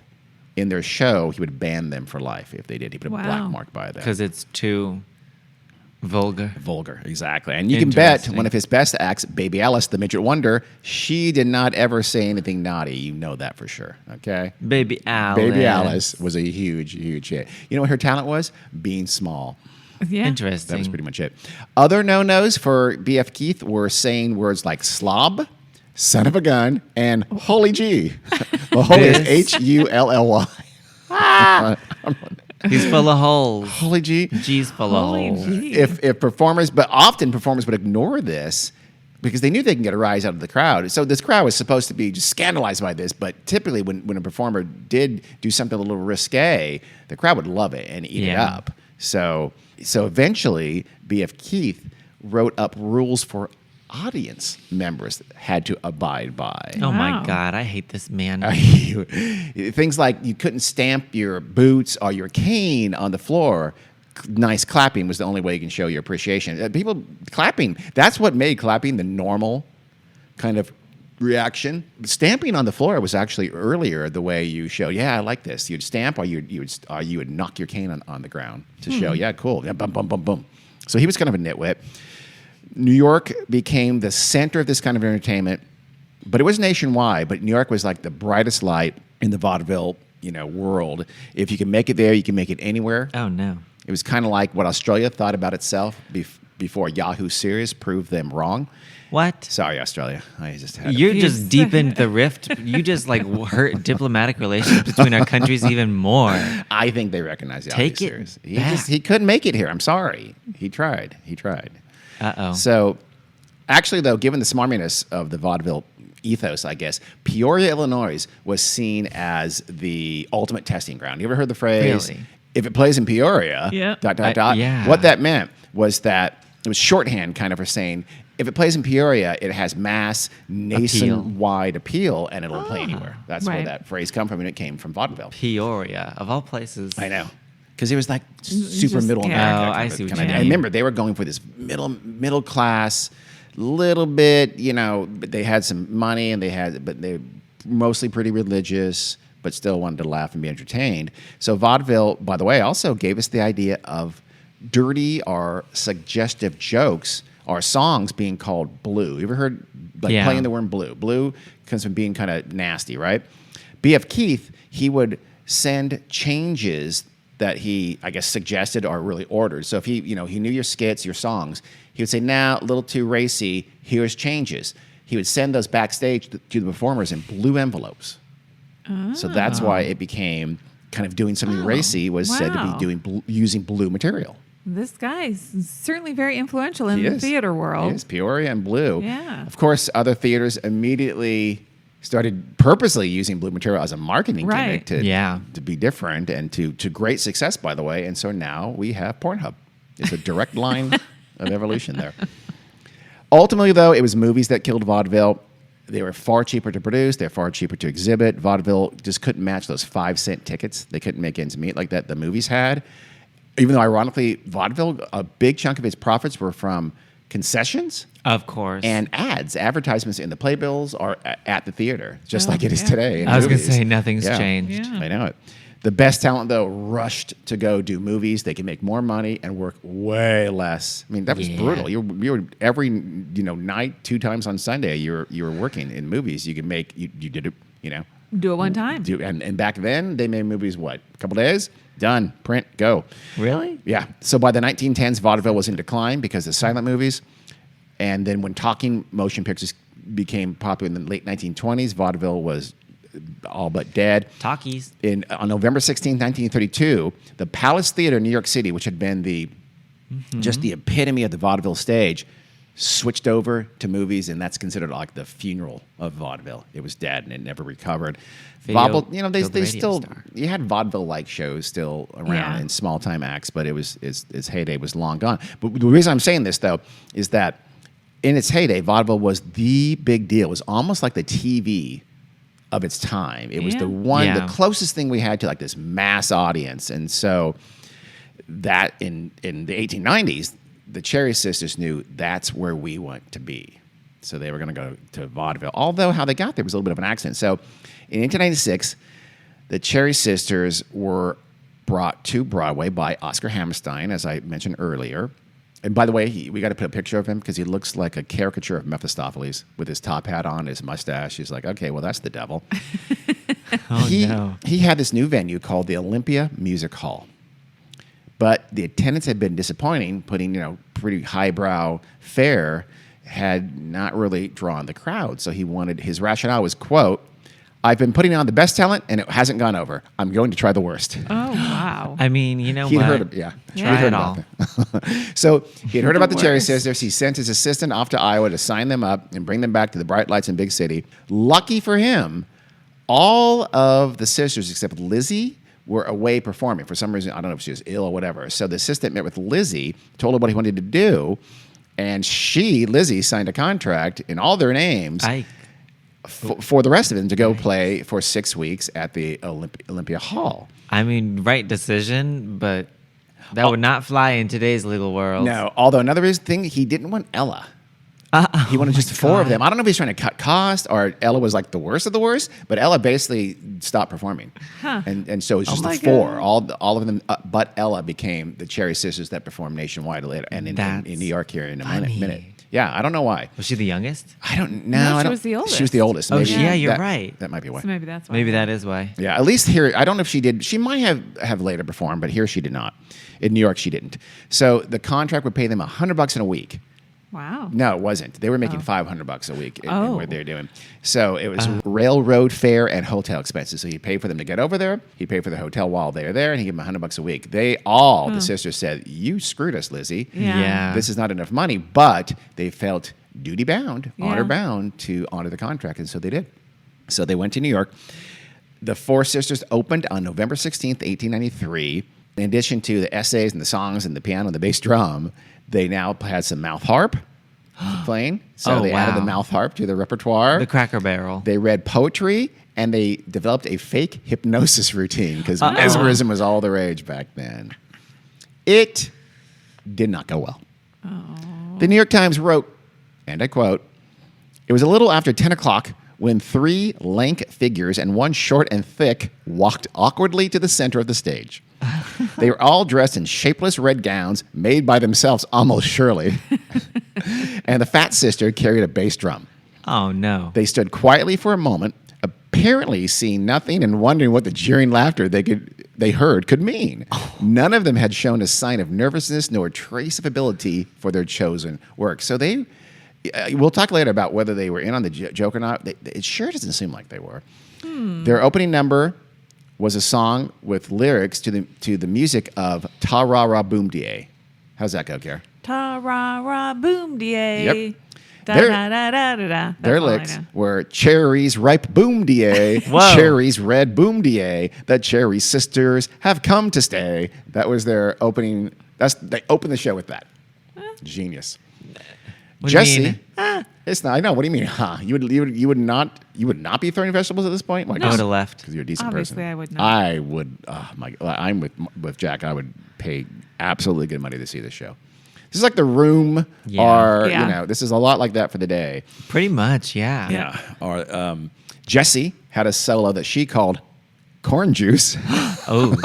in their show. He would ban them for life if they did. He put a black mark by them. Because it's too vulgar. Vulgar, exactly. And you can bet one of his best acts, Baby Alice, the midget wonder, she did not ever say anything naughty. You know that for sure, okay? Baby Alice. Baby Alice was a huge, huge hit. You know what her talent was? Being small. Yeah. Interesting. That was pretty much it. Other no-nos for B.F. Keith were saying words like slob, son of a gun, and holy G. Well, holy is H-U-L-L-Y. He's full of holes. Holy G. G's full of holes. G. If performers, but often performers would ignore this because they knew they can get a rise out of the crowd. So this crowd was supposed to be just scandalized by this, but typically when a performer did do something a little risque, the crowd would love it and eat it up. So eventually, B.F. Keith wrote up rules for audience members had to abide by. Oh Wow. my God, I hate this man. Things like you couldn't stamp your boots or your cane on the floor. Nice clapping was the only way you can show your appreciation. People clapping, that's what made clapping the normal kind of reaction. Stamping on the floor was actually earlier the way you show, I like this. You'd stamp or you would knock your cane on the ground to show, cool. Yeah, bum, bum, bum, bum. So he was kind of a nitwit. New York became the center of this kind of entertainment, but it was nationwide. But New York was like the brightest light in the vaudeville, world. If you can make it there, you can make it anywhere. Oh, no. It was kind of like what Australia thought about itself before Yahoo Serious proved them wrong. What? Sorry, Australia. I just had You're just deepened the rift. You just hurt diplomatic relations between our countries even more. I think they recognize Yahoo Take it Serious. back. He couldn't make it here. I'm sorry. He tried. Uh-oh. So, actually, though, given the smarminess of the vaudeville ethos, I guess, Peoria, Illinois was seen as the ultimate testing ground. You ever heard the phrase, Really? if it plays in Peoria, ... Yeah. What that meant was that it was shorthand kind of for saying, if it plays in Peoria, it has mass, nationwide appeal, and it'll play anywhere. That's where that phrase come from, and it came from vaudeville. Peoria, of all places. I know. Because it was like super just middle scared. America. Oh, I see what you And mean. remember, they were going for this middle class, little bit, but they had some money and but they mostly pretty religious, but still wanted to laugh and be entertained. So vaudeville, by the way, also gave us the idea of dirty or suggestive jokes or songs being called blue. You ever heard playing the word blue? Blue comes from being kind of nasty, right? B.F. Keith, he would send changes that he, I guess, suggested or really ordered. So if he knew your skits, your songs, he would say, a little too racy, here's changes. He would send those backstage to the performers in blue envelopes. Oh. So that's why it became kind of doing something racy was said to be using blue material. This guy is certainly very influential in the theater world. He is, Peoria and blue. Yeah. Of course, other theaters immediately started purposely using blue material as a marketing gimmick to be different and to great success, by the way. And so now we have Pornhub. It's a direct line of evolution there. Ultimately, though, it was movies that killed vaudeville. They were far cheaper to produce. They're far cheaper to exhibit. Vaudeville just couldn't match those 5-cent tickets. They couldn't make ends meet like that the movies had. Even though, ironically, vaudeville, a big chunk of its profits were from concessions Of course. and ads. Advertisements in the playbills are at the theater, just like it is yeah. today. in I was going to movies. say nothing's Yeah. changed. Yeah. I know it. The best talent, though, rushed to go do movies. They can make more money and work way less. I mean, that was Yeah. brutal. You were every night, 2 times on Sunday. You were working in movies. You could make you did it. Do it one time. And back then they made movies. What, a couple days, done, print, go. Really? Yeah. So by the 1910s, vaudeville was in decline because of silent movies. And then when talking motion pictures became popular in the late 1920s, vaudeville was all but dead. Talkies. On November 16, 1932, the Palace Theater in New York City, which had been just the epitome of the vaudeville stage, switched over to movies, and that's considered like the funeral of vaudeville. It was dead, and it never recovered. Video Vaudeville, they killed the radio still star. you had vaudeville-like shows still around Yeah. in small-time acts, but its heyday was long gone. But the reason I'm saying this though is that in its heyday, vaudeville was the big deal. It was almost like the TV of its time. It was Yeah. the closest thing we had to like this mass audience. And so that in the 1890s, the Cherry Sisters knew that's where we want to be. So they were going to go to vaudeville. Although how they got there was a little bit of an accident. So in 1896, the Cherry Sisters were brought to Broadway by Oscar Hammerstein, as I mentioned earlier. And by the way, we got to put a picture of him because he looks like a caricature of Mephistopheles with his top hat on, his mustache. He's like, okay, well, that's the devil. Oh, no. He had this new venue called the Olympia Music Hall. But the attendance had been disappointing. Putting, pretty highbrow fare had not really drawn the crowd. So his rationale was, quote, I've been putting on the best talent and it hasn't gone over. I'm going to try the worst. Oh, wow. I mean, you know He'd what? heard of, yeah. Try He'd heard it about all. that. So he had heard about the Cherry worst. Sisters. He sent his assistant off to Iowa to sign them up and bring them back to the bright lights in Big City. Lucky for him, all of the sisters except Lizzie were away performing. For some reason, I don't know if she was ill or whatever. So the assistant met with Lizzie, told her what he wanted to do, and Lizzie, signed a contract in all their names for the rest of them to go play for 6 weeks at the Olympia Hall. I mean, right decision, but that would not fly in today's legal world. No, although another thing, he didn't want Ella. He wanted just 4 of them. I don't know if he's trying to cut cost or Ella was like the worst of the worst, but Ella basically stopped performing. Huh. And so it's just my the 4. God. All of them, but Ella became the Cherry Sisters that performed nationwide later and in New York here in a minute. Yeah, I don't know why. Was she the youngest? I don't know. No, I she don't- was the She was the oldest. Oh, Maybe yeah, you're that- right. That might be why. So maybe that's why. Maybe that is why. Yeah, at least here, I don't know if she did. She might have later performed, but here she did not. In New York, she didn't. So the contract would pay them $100 in a week. Wow. No, it wasn't. They were making $500 a week in Oh. what they're doing. So it was railroad fare and hotel expenses. So he paid for them to get over there. He paid for the hotel while they were there, and he gave them $100 a week. The sisters said, "You screwed us, Lizzie. Yeah. This is not enough money." But they felt duty bound, Yeah. honor bound to honor the contract, and so they did. So they went to New York. The 4 sisters opened on November 16th, 1893. In addition to the essays and the songs and the piano and the bass drum, they now had some mouth harp playing. So Oh, they added the wow. mouth harp to their repertoire. The Cracker Barrel. They read poetry, and they developed a fake hypnosis routine because mesmerism was all the rage back then. It did not go well. The New York Times wrote, and I quote, "It was a little after 10 o'clock when 3 lank figures and 1 short and thick walked awkwardly to the center of the stage. They were all dressed in shapeless red gowns made by themselves almost surely, and the fat sister carried a bass drum. Oh, no. They stood quietly for a moment, apparently seeing nothing and wondering what the jeering laughter they heard could mean. None of them had shown a sign of nervousness nor trace of ability for their chosen work." So we'll talk later about whether they were in on the joke or not. It sure doesn't seem like they were. Their opening number was a song with lyrics to the music of Ta Ra Ra Boom Da. How's that go, Kara? Ta ra ra boom da. Yep. Da Their- da da da da da. Their That's all I lyrics know. were cherries ripe boom da, Whoa. cherries red boom da, the Cherry Sisters have come to stay. That was their opening. They opened the show with that. Genius. What do you Jesse, mean? it's not. I know. What do you mean? Huh? You would not be throwing vegetables at this point. Why? I would have left. Because you're a decent Obviously, person. I would not. I would. I'm with Jack. I would pay absolutely good money to see this show. This is like The Room, Yeah. or Yeah. this is a lot like that for the day. Pretty much, yeah. Yeah. Or Jessie had a solo that she called Corn Juice. Oh.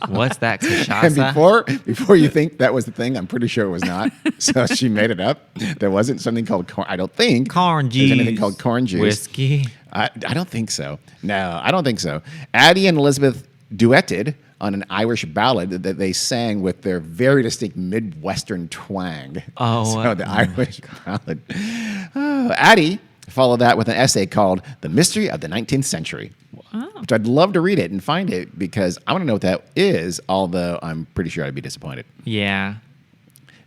What's that? And Cachaça? before you think that was the thing, I'm pretty sure it was not. So she made it up. There wasn't something called corn. I don't think Corn there's anything juice. called corn juice. Whiskey. I don't think so. No, I don't think so. Addie and Elizabeth duetted on an Irish ballad that they sang with their very distinct Midwestern twang. Oh, So the Irish ballad. Addie followed that with an essay called The Mystery of the 19th Century, which I'd love to read it and find it because I want to know what that is, although I'm pretty sure I'd be disappointed. Yeah.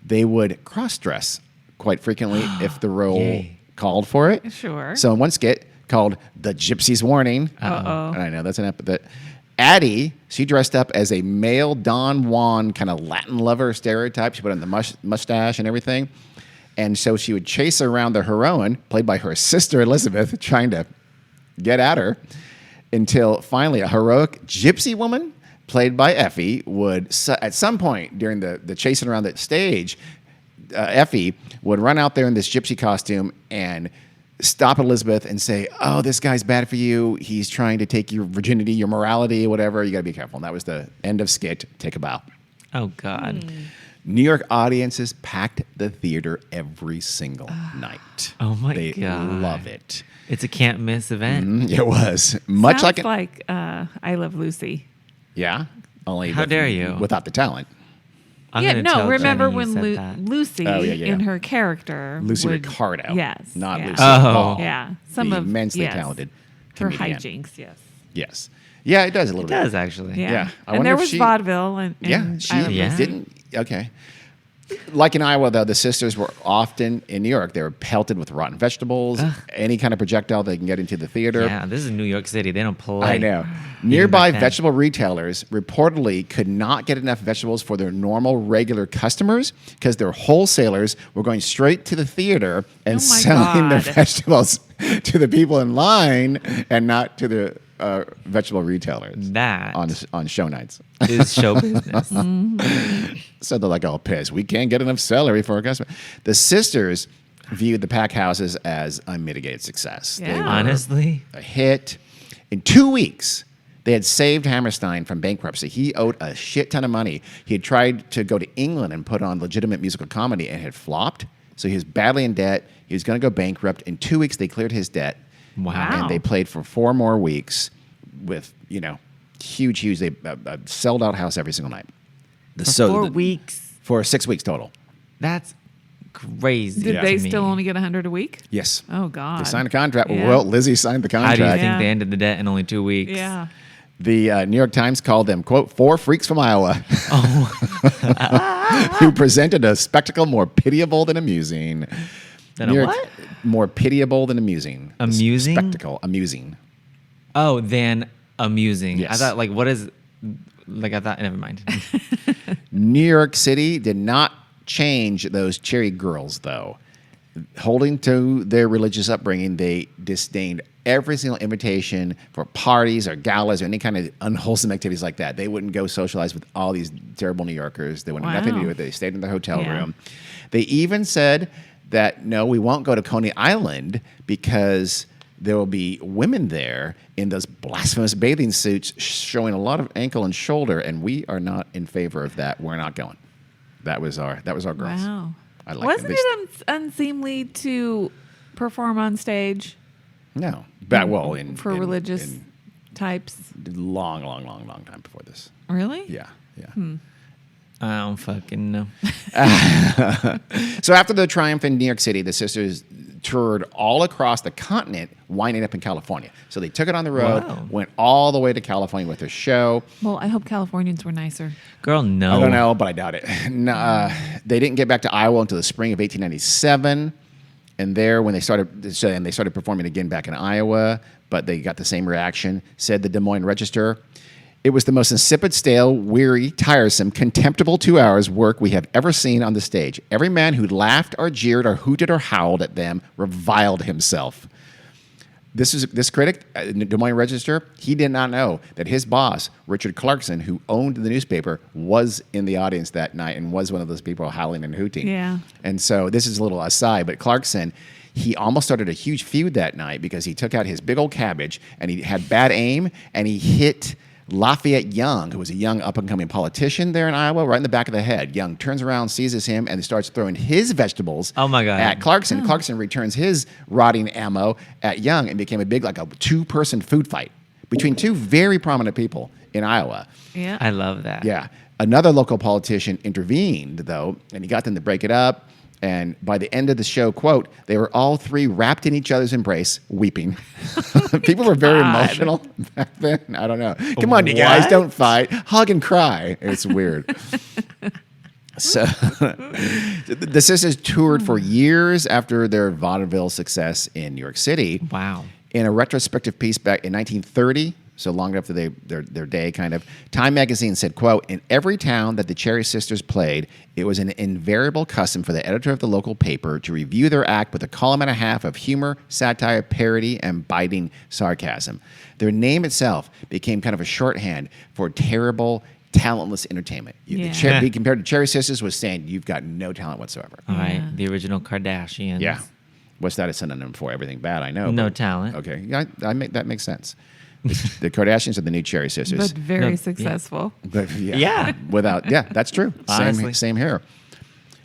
They would cross-dress quite frequently if the role Yay. called for it. Sure. So in one skit called The Gypsy's Warning, Uh-oh. and I know that's an epithet, Addie, she dressed up as a male Don Juan kind of Latin lover stereotype. She put on the mustache and everything. And so she would chase around the heroine, played by her sister Elizabeth, trying to get at her, until finally a heroic gypsy woman, played by Effie, would, at some point during the chasing around the stage, Effie would run out there in this gypsy costume and stop Elizabeth and say, "Oh, this guy's bad for you. He's trying to take your virginity, your morality, whatever. You got to be careful." And that was the end of skit. Take a bow. Oh, God. New York audiences packed the theater every single night. Oh, my they God. love it. It's a can't miss event. It was much Sounds like I Love Lucy. yeah, only How dare you. without the talent. I'm Yeah, gonna no. tell Remember Jenny you when said that. Lucy Oh, yeah. in her character, Lucy would, Ricardo, yes, not yeah. Lucy Oh. Ball, Yeah, the immensely talented her comedian. hijinks, yes, Yes, yeah, it does a little It bit. does, actually. yeah. Yeah, I And wonder there if was she- vaudeville, and Yeah, she I Love Yeah. Lucy. didn't. Okay. Like in Iowa, though, the sisters were often in New York. They were pelted with rotten vegetables, any kind of projectile they can get into the theater. Yeah, this is New York City. They don't play. I know. Nearby back then. vegetable retailers reportedly could not get enough vegetables for their normal, regular customers because their wholesalers were going straight to the theater and Oh my selling their God. vegetables to the people in line and not to the vegetable retailers That on show nights. is show business. So they're like, "Oh, piss, we can't get enough celery for our customers." The sisters viewed the pack houses as unmitigated success. They Yeah. were Honestly, a hit. In 2 weeks, they had saved Hammerstein from bankruptcy. He owed a shit ton of money. He had tried to go to England and put on legitimate musical comedy and had flopped. So he was badly in debt. He was going to go bankrupt. In 2 weeks, they cleared his debt. Wow. And they played for 4 more weeks with, huge. They sold out house every single night. for 4 weeks. For 6 weeks total. That's crazy. Did to they me. still only get 100 a week? Yes. Oh God! They signed a contract. Yeah. Well, Lizzie signed the How do you contract. think Yeah. they ended the debt in only 2 weeks? Yeah. The New York Times called them, quote, 4 freaks from Iowa who presented a spectacle more pitiable than amusing. Then a New York- what? More pitiable than amusing. The Amusing? Spectacle. Amusing. Oh, then amusing. Yes. I thought, like, what is. Like, I thought, never mind. New York City did not change those cherry girls, though. Holding to their religious upbringing, they disdained every single invitation for parties or galas or any kind of unwholesome activities like that. They wouldn't go socialize with all these terrible New Yorkers. They wanted nothing to do Wow. with it. They stayed in their hotel Yeah. room. They even said that, no, we won't go to Coney Island because there will be women there in those blasphemous bathing suits showing a lot of ankle and shoulder, and we are not in favor of that. We're not going. That was our girls. Wow. I like Wasn't it. it unseemly to perform on stage No, but well, for religious types? long time before this. Really? Yeah. I don't fucking know. So after the triumph in New York City, the sisters toured all across the continent, winding up in California. So they took it on the road, Wow. went all the way to California with their show. Well, I hope Californians were nicer. Girl, no. I don't know, but I doubt it. No, they didn't get back to Iowa until the spring of 1897, and there when they started performing again back in Iowa, but they got the same reaction. Said the Des Moines Register. It was the most insipid, stale, weary, tiresome, contemptible 2 hours work we have ever seen on the stage. Every man who laughed or jeered or hooted or howled at them reviled himself. This critic, in the Des Moines Register, he did not know that his boss, Richard Clarkson, who owned the newspaper, was in the audience that night and was one of those people howling and hooting. Yeah. And so this is a little aside, but Clarkson, he almost started a huge feud that night because he took out his big old cabbage and he had bad aim and he hit Lafayette Young, who was a young up-and-coming politician there in Iowa, right in the back of the head. Young turns around, seizes him, and starts throwing his vegetables at Clarkson. Clarkson returns his rotting ammo at Young and became a big, like a two-person food fight between two very prominent people in Iowa. Yeah. I love that. Yeah. Another local politician intervened, though, and he got them to break it up. And by the end of the show, quote, they were all three wrapped in each other's embrace, weeping. People were very emotional back then. I don't know. Come on, you guys, What? don't fight. Hug and cry. It's weird. So the sisters toured for years after their vaudeville success in New York City. Wow. In a retrospective piece back in 1930, so long after their day, kind of, Time magazine said, quote, in every town that the Cherry Sisters played, it was an invariable custom for the editor of the local paper to review their act with a column and a half of humor, satire, parody, and biting sarcasm. Their name itself became kind of a shorthand for terrible, talentless entertainment. Yeah. Be compared to Cherry Sisters was saying, you've got no talent whatsoever. All right. The original Kardashians. Yeah. What's that a synonym for? Everything bad, I know. No but- talent. Okay. Yeah, that makes sense. The Kardashians are the new Cherry Sisters. But very yeah. successful. But Yeah. That's true. Honestly. Same here.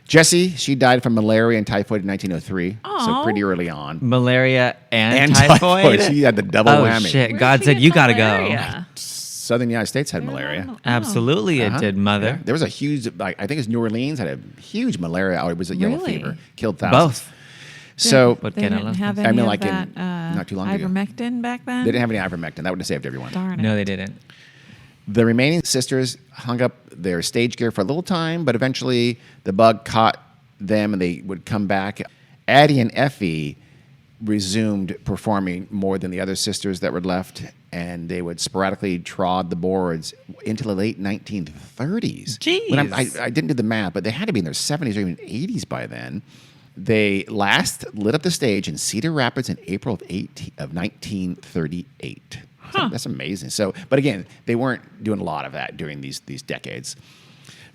Jessie, she died from malaria and typhoid in 1903, so Aw. pretty early on. Malaria and, And typhoid. She had the double Oh whammy. shit! Where'd God she said get you gotta go. malaria? Southern United States had malaria. Oh. Absolutely, Uh-huh. it did, mother. Yeah. There was a huge, I think it was New Orleans had a huge malaria outbreak. It was a yellow Really? fever, killed thousands. Both. So What They can I didn't love? have I any mean, of like in- that not too long ago. ivermectin back then? they didn't have any ivermectin. That would have saved everyone. Darn it. No, they didn't. The remaining sisters hung up their stage gear for a little time, but eventually the bug caught them and they would come back. Addie and Effie resumed performing more than the other sisters that were left, and they would sporadically trod the boards into the late 1930s. Jeez. I didn't do the math, but they had to be in their 70s or even 80s by then. They last lit up the stage in Cedar Rapids in April of 1938. That's amazing. So, but again, they weren't doing a lot of that during these decades.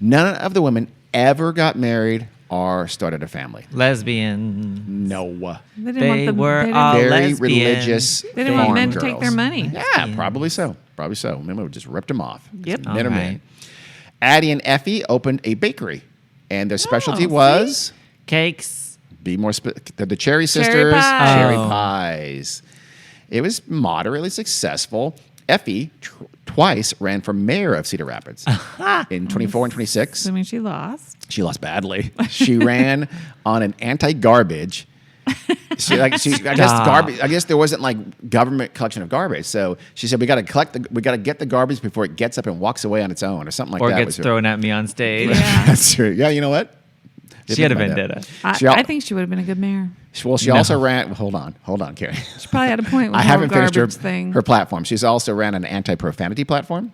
None of the women ever got married or started a family. Lesbian. No. They didn't They want the, were they didn't, all Very lesbians. religious. they didn't want farm men to take their girls. money. Yeah, probably so. Probably so. Men would just ripped them off. Yep. Men are All men. right. Addie and Effie opened a bakery, and their specialty see? was Cakes. be more the Cherry Sisters pies. cherry Oh. pies. It was moderately successful. Effie twice ran for mayor of Cedar Rapids in 24 and 26. Assuming she lost. She lost badly. She ran on an anti-garbage. I guess garbage. I guess there wasn't like government collection of garbage, so she said we got to get the garbage before it gets up and walks away on its own, or something like Or that. gets thrown at me on stage. Yeah. That's true. Yeah, you know what? She had a Didn't think about vendetta. She al- I think she would have been a good mayor. Well, she also ran. Hold on, Carrie. She probably had a point with I the haven't whole finished her garbage thing. her platform. She's also ran an anti-profanity platform,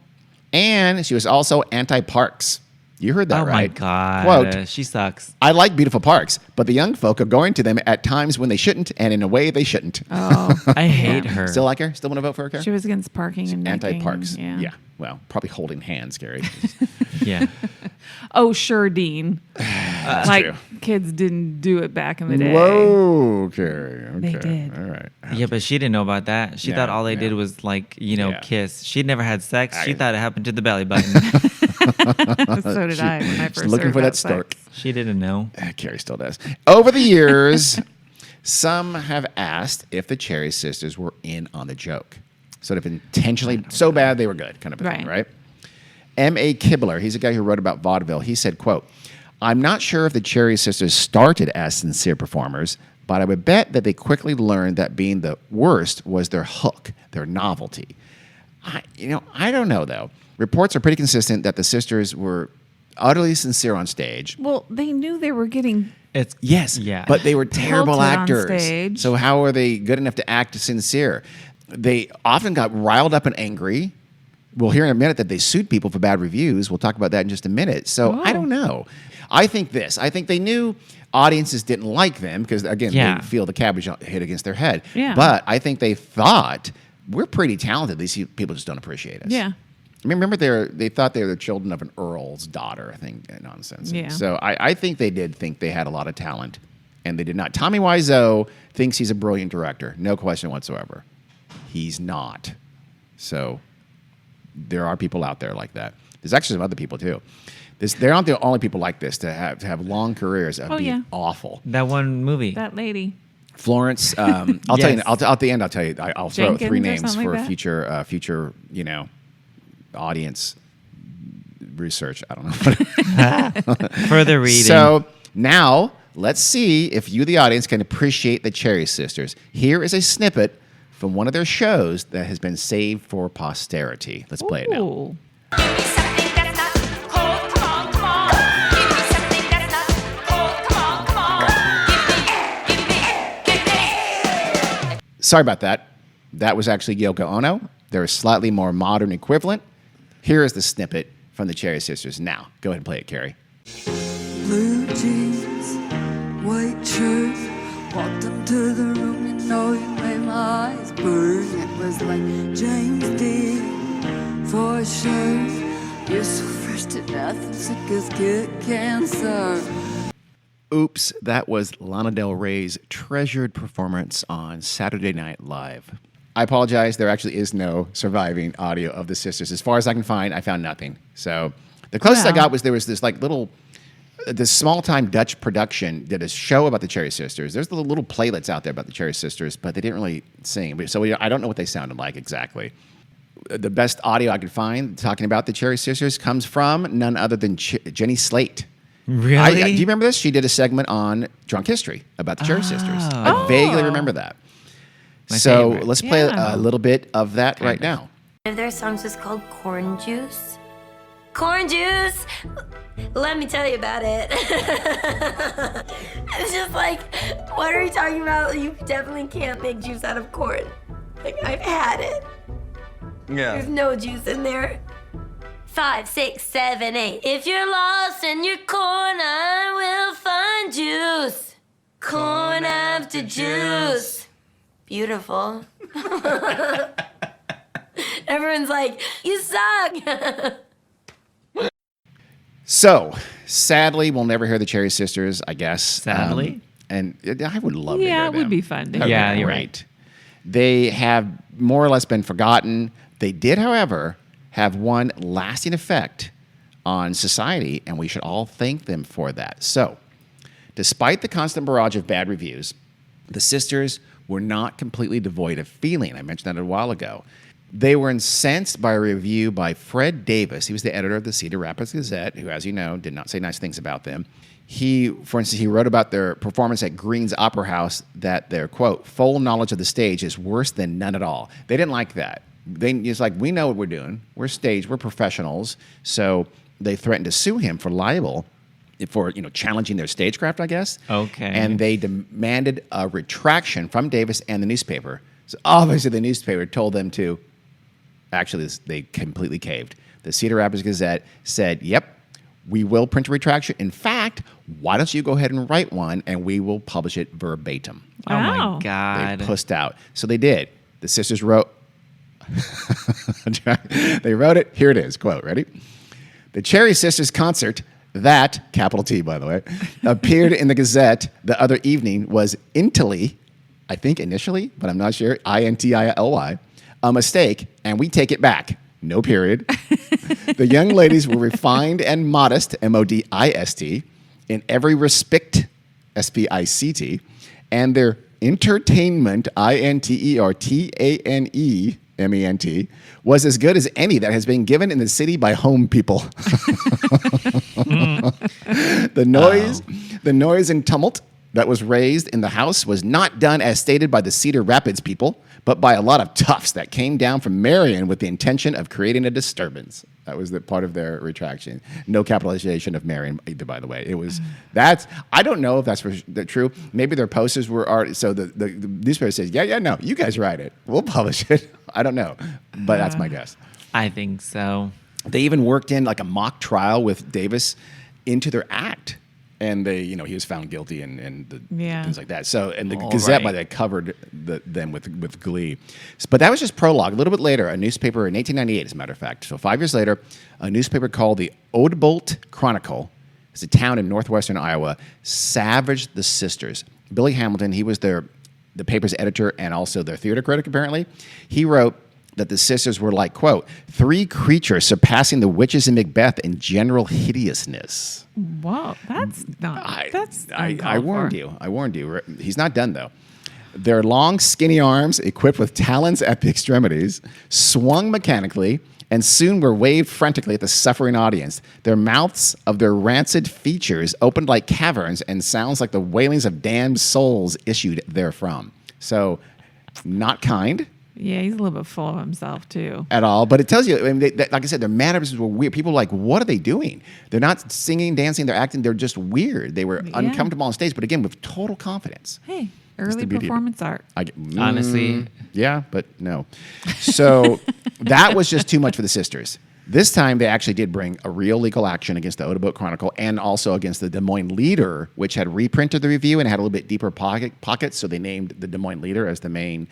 and she was also anti-parks. You heard that Oh my right? god. Quote: She sucks. I like beautiful parks, but the young folk are going to them at times when they shouldn't and in a way they shouldn't. Oh, I hate her. Still like her? Still want to vote for her, Carrie? she was against parking and making- Anti-parks. Yeah. Well, probably holding hands, Gary. Yeah. Oh, sure, Dean. Like true. kids didn't do it back in the day. Whoa, Carrie. Okay. They did. All right. Yeah, but she didn't know about that. She Yeah, thought all they yeah. did was like, Yeah. kiss. She'd never had sex. She I- thought it happened to the belly button. So did I when I first Looking heard for about that stork. sex. She didn't know. Carrie still does. Over the years, some have asked if the Cherry Sisters were in on the joke. Sort of intentionally, so bad they were good kind of a thing, right? M.A. Kibler, he's a guy who wrote about vaudeville. He said, quote, I'm not sure if the Cherry Sisters started as sincere performers, but I would bet that they quickly learned that being the worst was their hook, their novelty. I don't know, though. Reports are pretty consistent that the sisters were utterly sincere on stage. Well, they knew they were getting. It's Yes, Yeah. but they were terrible Pelted on actors. stage. So how are they good enough to act sincere? They often got riled up and angry. We'll hear in a minute that they sued people for bad reviews. We'll talk about that in just a minute. So I don't know. I think this. I think they knew Audiences didn't like them because, again, Yeah. they feel the cabbage hit against their head. Yeah. But I think they thought, we're pretty talented. These people just don't appreciate us. Yeah. I mean, remember, they thought they were the children of an earl's daughter, I think, nonsense. Yeah. So I think they did think they had a lot of talent, and they did not. Tommy Wiseau thinks he's a brilliant director. No question whatsoever. He's not. So there are people out there like that. There's actually some other people, too. They aren't the only people like this to have long careers of being awful. That one movie. That lady. Florence, I'll tell you. At the end, I'll tell you. I'll throw out Jenkins 3 or names something for like that? future, audience research. I don't know. Further reading. So now let's see if you, the audience, can appreciate the Cherry Sisters. Here is a snippet from one of their shows that has been saved for posterity. Let's play it now. Ooh. Give me something that's not cold, come on, come on. Give me something that's not cold, come on, come on. Give me. Sorry about that. That was actually Yoko Ono. There is slightly more modern equivalent. Here is the snippet from the Cherry Sisters. Now, go ahead and play it, Carrie. Blue jeans, white shirt. Walked into the room, you know you made my eyes burn. It was like James Dean, for sure. You're so fresh to death and sick as kid cancer. Oops, that was Lana Del Rey's treasured performance on Saturday Night Live. I apologize. There actually is no surviving audio of the sisters. As far as I can find, I found nothing. So the closest I got was there was this this small-time Dutch production did a show about the Cherry Sisters. There's the little playlets out there about the Cherry Sisters, but they didn't really sing. So I don't know what they sounded like exactly. The best audio I could find talking about the Cherry Sisters comes from none other than Jenny Slate. Really? Do you remember this? She did a segment on Drunk History about the Cherry Sisters. I vaguely remember that. My So favorite. let's play a little bit of that right now. One of their songs is called Corn Juice. Corn juice! Let me tell you about it. It's just like, what are you talking about? You definitely can't make juice out of corn. Like, I've had it. Yeah. There's no juice in there. 5, 6, 7, 8. If you're lost in your corn, I will find juice. Corn after juice. Beautiful. Everyone's like, you suck. So, sadly, we'll never hear the Cherry Sisters, I guess. Sadly? And I would love to hear Yeah, them. it would be fun to That would hear. Yeah, be you're great. They have more or less been forgotten. They did, however, have one lasting effect on society, and we should all thank them for that. So, despite the constant barrage of bad reviews, the sisters were not completely devoid of feeling. I mentioned that a while ago. They were incensed by a review by Fred Davis. He was the editor of the Cedar Rapids Gazette, who, as you know, did not say nice things about them. For instance, he wrote about their performance at Green's Opera House that their, quote, full knowledge of the stage is worse than none at all. They didn't like that. It's like, we know what we're doing. We're professionals. So they threatened to sue him for libel for challenging their stagecraft, I guess. Okay. And they demanded a retraction from Davis and the newspaper. So obviously the newspaper told them to. Actually, they completely caved. The Cedar Rapids Gazette said, yep, we will print a retraction. In fact, why don't you go ahead and write one and we will publish it verbatim. Oh Wow. my God. They pussed out. So they did. The sisters wrote, they wrote it. Here it is. Quote, ready? The Cherry Sisters concert, that, capital T, by the way, appeared in the Gazette the other evening was Intily, I think initially, but I'm not sure, Intily, a mistake, and we take it back. No period. The young ladies were refined and modest, M-O-D-I-S-T, in every respect, S-P-I-C-T, and their entertainment, I-N-T-E-R-T-A-N-E-M-E-N-T, was as good as any that has been given in the city by home people. The noise and tumult that was raised in the house was not done as stated by the Cedar Rapids people, but by a lot of toughs that came down from Marion with the intention of creating a disturbance. That was the part of their retraction. No capitalization of Marion either, by the way. It was I don't know if that's true. Maybe their posters were already, so the newspaper says, yeah, no, you guys write it. We'll publish it. I don't know, but that's my guess. I think so. They even worked in like a mock trial with Davis into their act. And he was found guilty and things like that. So, and the All Gazette, right. by the way, covered them with glee. But that was just prologue. A little bit later, a newspaper in 1898, as a matter of fact. So 5 years later, a newspaper called the Odebolt Chronicle, it's a town in northwestern Iowa, savaged the sisters. Billy Hamilton, he was the paper's editor and also their theater critic, apparently. He wrote that the sisters were like, quote, 3 creatures surpassing the witches in Macbeth in general hideousness. Whoa, that's not. That's I uncalled warned for. you. I warned you. He's not done, though. Their long, skinny arms, equipped with talons at the extremities, swung mechanically and soon were waved frantically at the suffering audience. Their mouths of their rancid features opened like caverns, and sounds like the wailings of damned souls issued therefrom. So, not kind Yeah, he's a little bit full of himself too. at all, but it tells you, I mean, like I said, their mannerisms were weird. People were like, what are they doing? They're not singing, dancing, they're acting, they're just weird. They were Yeah. uncomfortable on stage, but again, with total confidence. Hey, the early beauty of it. performance art. Honestly. Yeah, but no. So that was just too much for the sisters. This time, they actually did bring a real legal action against the Odebolt Chronicle and also against the Des Moines Leader, which had reprinted the review and had a little bit deeper pockets, so they named the Des Moines Leader as the main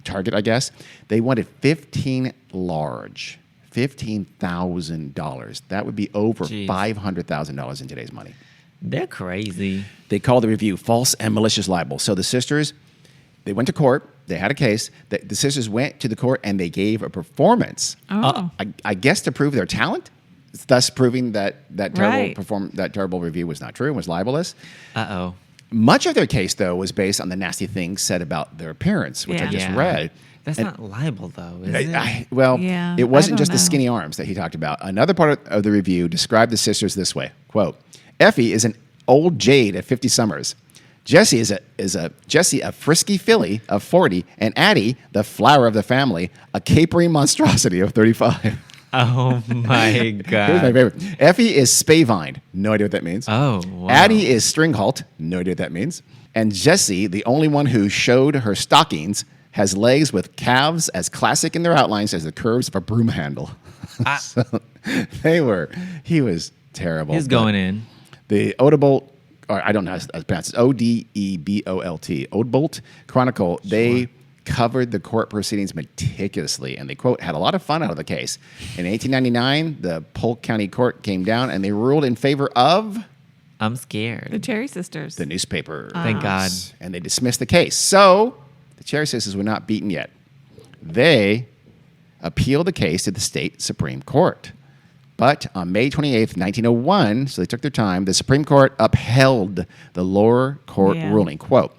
target, I guess. They wanted $15,000. That would be over Jeez. $500,000 in today's money. They're crazy. They called the review false and malicious libel. So the sisters, they went to court. They had a case. The sisters went to the court and they gave a performance. Oh. I guess to prove their talent, thus proving that Right. terrible review was not true and was libelous. Uh-oh. Much of their case, though, was based on the nasty things said about their appearance, which I Yeah. just Yeah. read. That's And- not libel, though, is it? Yeah, it wasn't I just don't the know. skinny arms that he talked about. Another part of the review described the sisters this way: "Quote: Effie is an old jade at 50 summers. Jessie is a frisky filly of 40, and Addie, the flower of the family, a capering monstrosity of 35." Oh, my Here's my God. favorite. Effie is spavined. No idea what that means. Oh, wow. Addie is stringhalt. No idea what that means. And Jessie, the only one who showed her stockings, has legs with calves as classic in their outlines as the curves of a broom handle. So he was terrible. He's going in. The Odebolt, or I don't know how to pronounce it, Odebolt, Odebolt Chronicle, they covered the court proceedings meticulously, and they, quote, had a lot of fun out of the case. In 1899, the Polk County Court came down, and they ruled in favor of I'm scared. The Cherry Sisters. the newspaper. Thank God. And they dismissed the case. So the Cherry Sisters were not beaten yet. They appealed the case to the state Supreme Court. But on May 28th, 1901, so they took their time, the Supreme Court upheld the lower court Yeah. ruling. Quote,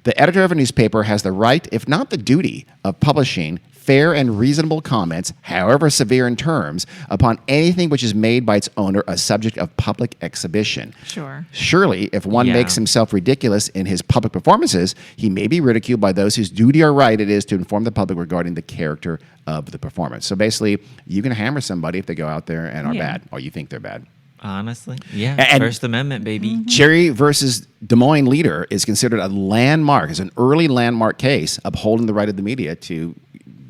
the editor of a newspaper has the right, if not the duty, of publishing fair and reasonable comments, however severe in terms, upon anything which is made by its owner a subject of public exhibition. Sure. Surely, if one Yeah. makes himself ridiculous in his public performances, he may be ridiculed by those whose duty or right it is to inform the public regarding the character of the performance. So basically, you can hammer somebody if they go out there and are Yeah. bad, or you think they're bad. Honestly. Yeah. And- First Amendment, baby. Cherry versus Des Moines Leader is considered a landmark, is an early landmark case upholding the right of the media to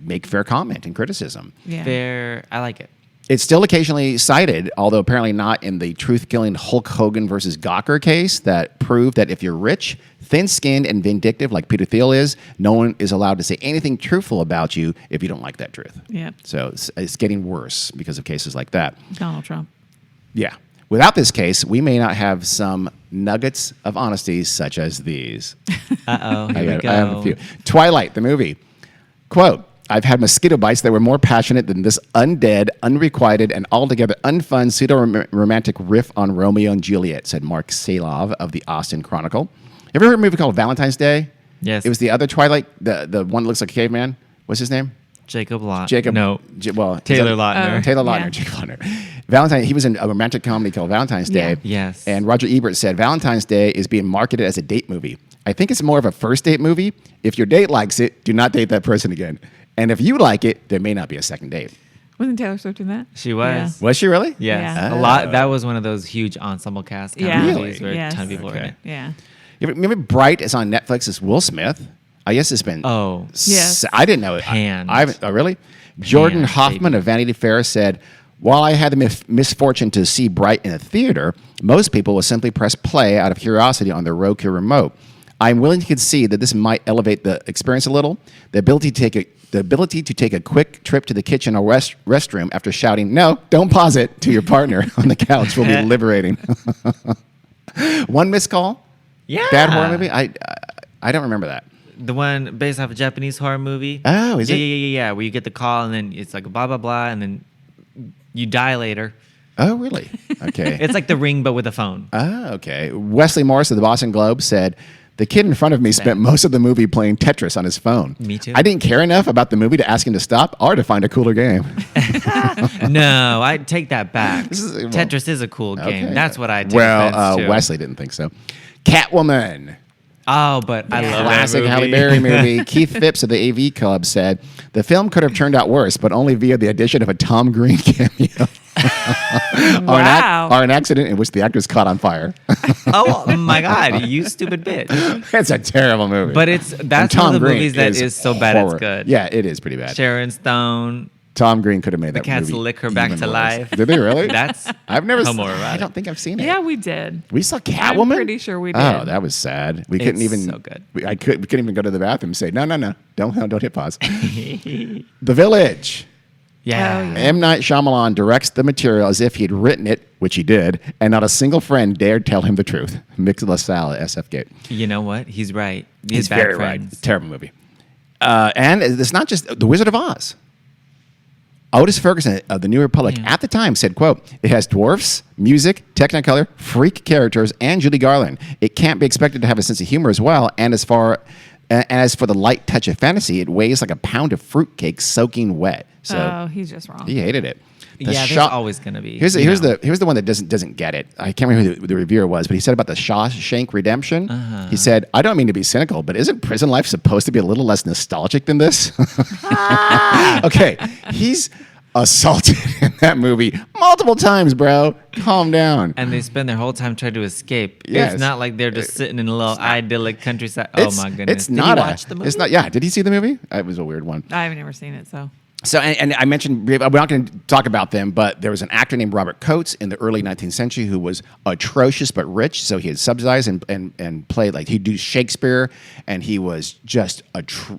make fair comment and criticism. Yeah. Fair. I like it. It's still occasionally cited, although apparently not in the truth-killing Hulk Hogan versus Gawker case that proved that if you're rich, thin-skinned, and vindictive like Peter Thiel is, no one is allowed to say anything truthful about you if you don't like that truth. Yep. So it's getting worse because of cases like that. Donald Trump. Yeah. Without this case, we may not have some nuggets of honesty such as these. Uh-oh. Here we go. I have a few. Twilight, the movie. Quote, I've had mosquito bites that were more passionate than this undead, unrequited, and altogether unfun pseudo-romantic riff on Romeo and Juliet, said Mark Salov of the Austin Chronicle. Ever heard of a movie called Valentine's Day? Yes. It was the other Twilight, the one that looks like a caveman. What's his name? Jacob Lot. Jacob. No. Taylor Taylor Lautner. Lautner. Yeah. Jacob Lautner. Valentine. He was in a romantic comedy called Valentine's Day. Yeah. Yes. And Roger Ebert said Valentine's Day is being marketed as a date movie. I think it's more of a first date movie. If your date likes it, do not date that person again. And if you like it, there may not be a second date. Wasn't Taylor Swift in that? She was. Was she really? Yes. Yeah. A lot. That was one of those huge ensemble cast kind Yeah. of Really? movies where Yes. a ton of people were in Okay. it. Yeah. You remember Bright is on Netflix? It's Will Smith. I guess it's been. Oh. Yes. I didn't know it. Panned. I haven't. Oh, really? Jordan Panned, Hoffman baby. of Vanity Fair said, While I had the misfortune to see Bright in a theater, most people will simply press play out of curiosity on their Roku remote. I'm willing to concede that this might elevate the experience a little. The ability to take a quick trip to the kitchen or restroom after shouting, "No, don't pause it," to your partner on the couch will be liberating. One missed call? Yeah. Bad horror movie? I don't remember that. The one based off a Japanese horror movie. Oh, is it? Yeah. Where you get the call and then it's like blah, blah, blah. And then you die later. Oh, really? Okay. It's like The Ring, but with a phone. Oh, okay. Wesley Morris of the Boston Globe said, "The kid in front of me spent most of the movie playing Tetris on his phone. Me too. I didn't care enough about the movie to ask him to stop or to find a cooler game." No, I take that back. Well, Tetris is a cool game. Okay. That's what I take Well, offense to. Wesley didn't think so. Catwoman. Oh, but I love Classic that Halle movie. Berry movie. Keith Phipps of the AV Club said, "The film could have turned out worse, but only via the addition of a Tom Green cameo." Wow. Or an accident in which the actors caught on fire. Oh my God, you stupid bitch. It's a terrible movie. But that's And Tom one of the Green movies that is so bad horror. it's good. Yeah, it is pretty bad. Sharon Stone. Tom Green could have made that cats movie lick her back even to worse. life. Did they really? That's I've never. homoerotic. I don't think I've seen it. Yeah, we did. We saw Catwoman. pretty sure we Oh, did. that was sad. We couldn't It's even. so good. We couldn't even go to the bathroom and say no, don't hit pause. The Village. Yeah. Oh, yeah. M. Night Shyamalan directs the material as if he'd written it, which he did, and not a single friend dared tell him the truth. Mix LaSalle at SF Gate. You know what? He's right. He's bad very friends. right. Terrible movie. And it's not just The Wizard of Oz. Otis Ferguson of the New Republic at the time said, quote, "It has dwarfs, music, Technicolor, freak characters, and Judy Garland. It can't be expected to have a sense of humor as well. And as for the light touch of fantasy, it weighs like a pound of fruitcake soaking wet." So Oh, he's just wrong. he hated it. The Yeah, there's shot- always going to be. Here's you know. the one that doesn't get it. I can't remember who the reviewer was, but he said about the Shawshank Redemption. He said, "I don't mean to be cynical, but isn't prison life supposed to be a little less nostalgic than this?" Okay, he's assaulted in that movie multiple times, bro. Calm down. And they spend their whole time trying to escape. Yes. It's not like they're just sitting in a little idyllic countryside. It's- Oh my goodness! It's Did not you watch the movie? It's not. Yeah. Did he see the movie? It was a weird one. I've never seen it, so. So, and I mentioned, we're not going to talk about them, but there was an actor named Robert Coates in the early 19th century who was atrocious but rich. So he had subsidized and played, like, he'd do Shakespeare, and he was just,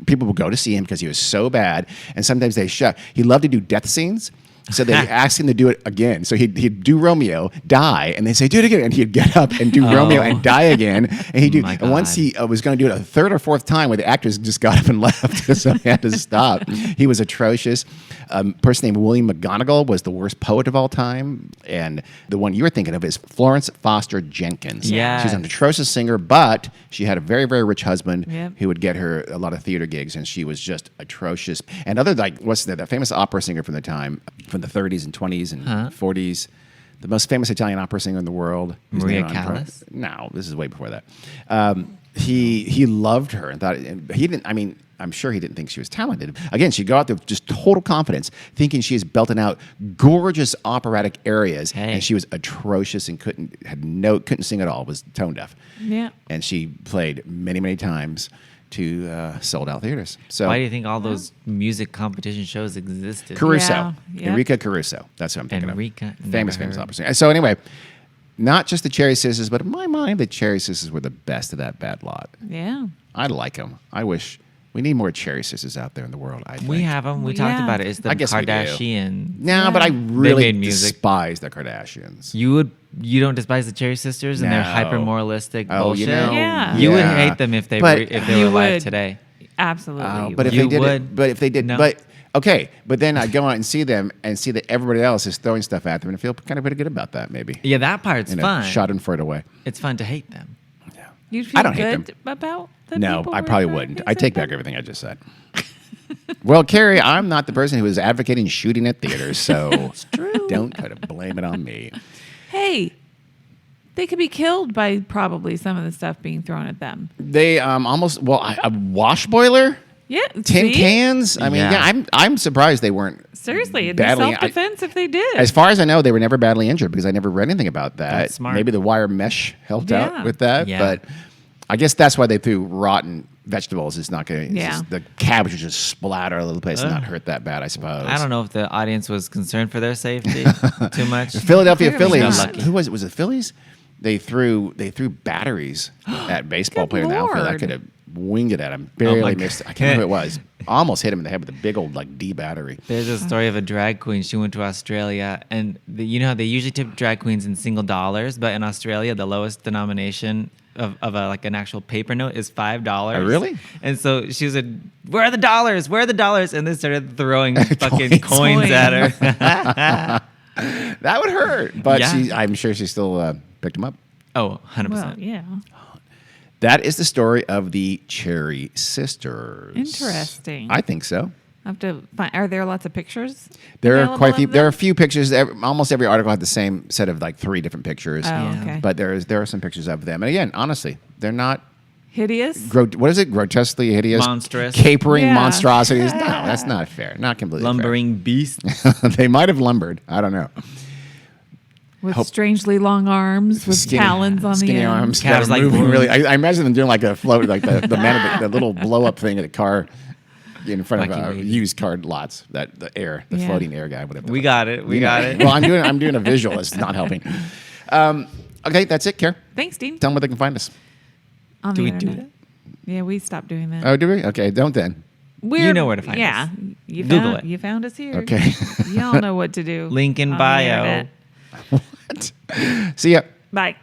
people would go to see him because he was so bad. And sometimes they shut. He loved to do death scenes. So they asked him to do it again. So he'd do Romeo, die, and they say, "Do it again." And he'd get up and do Romeo and die again. And he'd do. My And once he was going to do it a third or fourth time, where the actors just got up and left, so he had to stop. He was atrocious. A person named William McGonagall was the worst poet of all time, and the one you were thinking of is Florence Foster Jenkins. Yes. She's an atrocious singer, but she had a very, very rich husband Yep. who would get her a lot of theater gigs, and she was just atrocious. And other, like, what's that famous opera singer from the time, from the 30s and 20s and 40s, the most famous Italian opera singer in the world. whose Maria name I'm Callas? No, this is way before that. He loved her and thought, and he didn't, I mean, I'm sure he didn't think she was talented. Again, she'd go out there with just total confidence, thinking she is belting out gorgeous operatic areas, Hey. and she was atrocious and couldn't sing at all, was tone deaf. Yeah. And she played many, many times to sold out theaters. So Why do you think all those music competition shows existed? Caruso, Yeah, yep. Enrica Caruso. That's what I'm thinking Enrica, of. never Famous heard. opera singer. So anyway, not just the Cherry Sisters, but in my mind, the Cherry Sisters were the best of that bad lot. Yeah. I like them. I wish we need more Cherry Sisters out there in the world. I think. We have them. We talked Yeah. about it. It's the I guess we do. Kardashian. No, but I really made music. despise the Kardashians. You don't despise the Cherry Sisters and their No. hyper moralistic Oh, bullshit. you know, Yeah. You would yeah. hate them if they But- were if they You were alive would. today. Absolutely. Oh, you but if would. they You did would? it, but if they did, No. but okay, but then I go out and see them and see that everybody else is throwing stuff at them and I feel kind of pretty good about that, maybe. Yeah, that part's You know, fun. Schadenfreude away. It's fun to hate them. You'd feel I don't hate good about the No, people I we're probably trying wouldn't. to I take say back that? everything I just said. Well, Carrie, I'm not the person who is advocating shooting at theaters, so don't try to blame it on me. Hey, they could be killed by probably some of the stuff being thrown at them. They almost a wash boiler, Yeah. tin see? cans. I mean, Yeah. yeah, I'm surprised they weren't. Seriously, it'd be badly- self-defense if they did. As far as I know, they were never badly injured because I never read anything about that. That's smart. Maybe the wire mesh helped out Yeah. with that, Yeah. but I guess that's why they threw rotten vegetables. It's not going to. Yeah. The cabbage would just splatter all over the place and not hurt that bad, I suppose. I don't know if the audience was concerned for their safety too much. The Philadelphia Clearly Phillies. not. Who was it? Was it Phillies? They threw batteries at baseball Good player in the outfield. I Lord. could have winged it at him. Barely my missed it. I God. can't remember who it was. Almost hit him in the head with a big old D battery. There's a story of a drag queen. She went to Australia, and you know how they usually tip drag queens in single dollars, but in Australia, the lowest denomination of an actual paper note is $5. Oh, really? And so she said, "Where are the dollars? Where are the dollars?" And they started throwing fucking Coins. coins at her. That would hurt, but Yeah. I'm sure she still picked him up. Oh, 100%. Well, yeah. That is the story of the Cherry Sisters. Interesting. I think so. I have to find. Are there lots of pictures? There are available quite a few. of There are a them? few pictures. Almost every article had the same set of 3 different pictures. Oh, Yeah. okay. But there are some pictures of them. And again, honestly, they're not Hideous. what is it? Grotesquely hideous, Monstrous. capering Yeah. monstrosities. No, that's not fair. Not completely Lumbering beast. fair. They might have lumbered. I don't know. With Hope- strangely long arms, with talons on skinny the end. arms. Calves that are like moving balloons. really. I imagine them doing like a float, like the man of the little blow up thing at a car in front Wacky of lady. used car lots. The Yeah. floating air guy, whatever. We got it. We got it. Well, I'm doing a visual. It's not helping. Okay, that's it. Care. Thanks, Dean. Tell them where they can find us. On Do the we do internet. Yeah, we stopped doing that. Oh, do we? Okay, don't then. We're, know where to find yeah, us. You Google found, it. You found us here. Okay. Y'all know what to do. Link in on the bio. internet. What? See ya. Bye.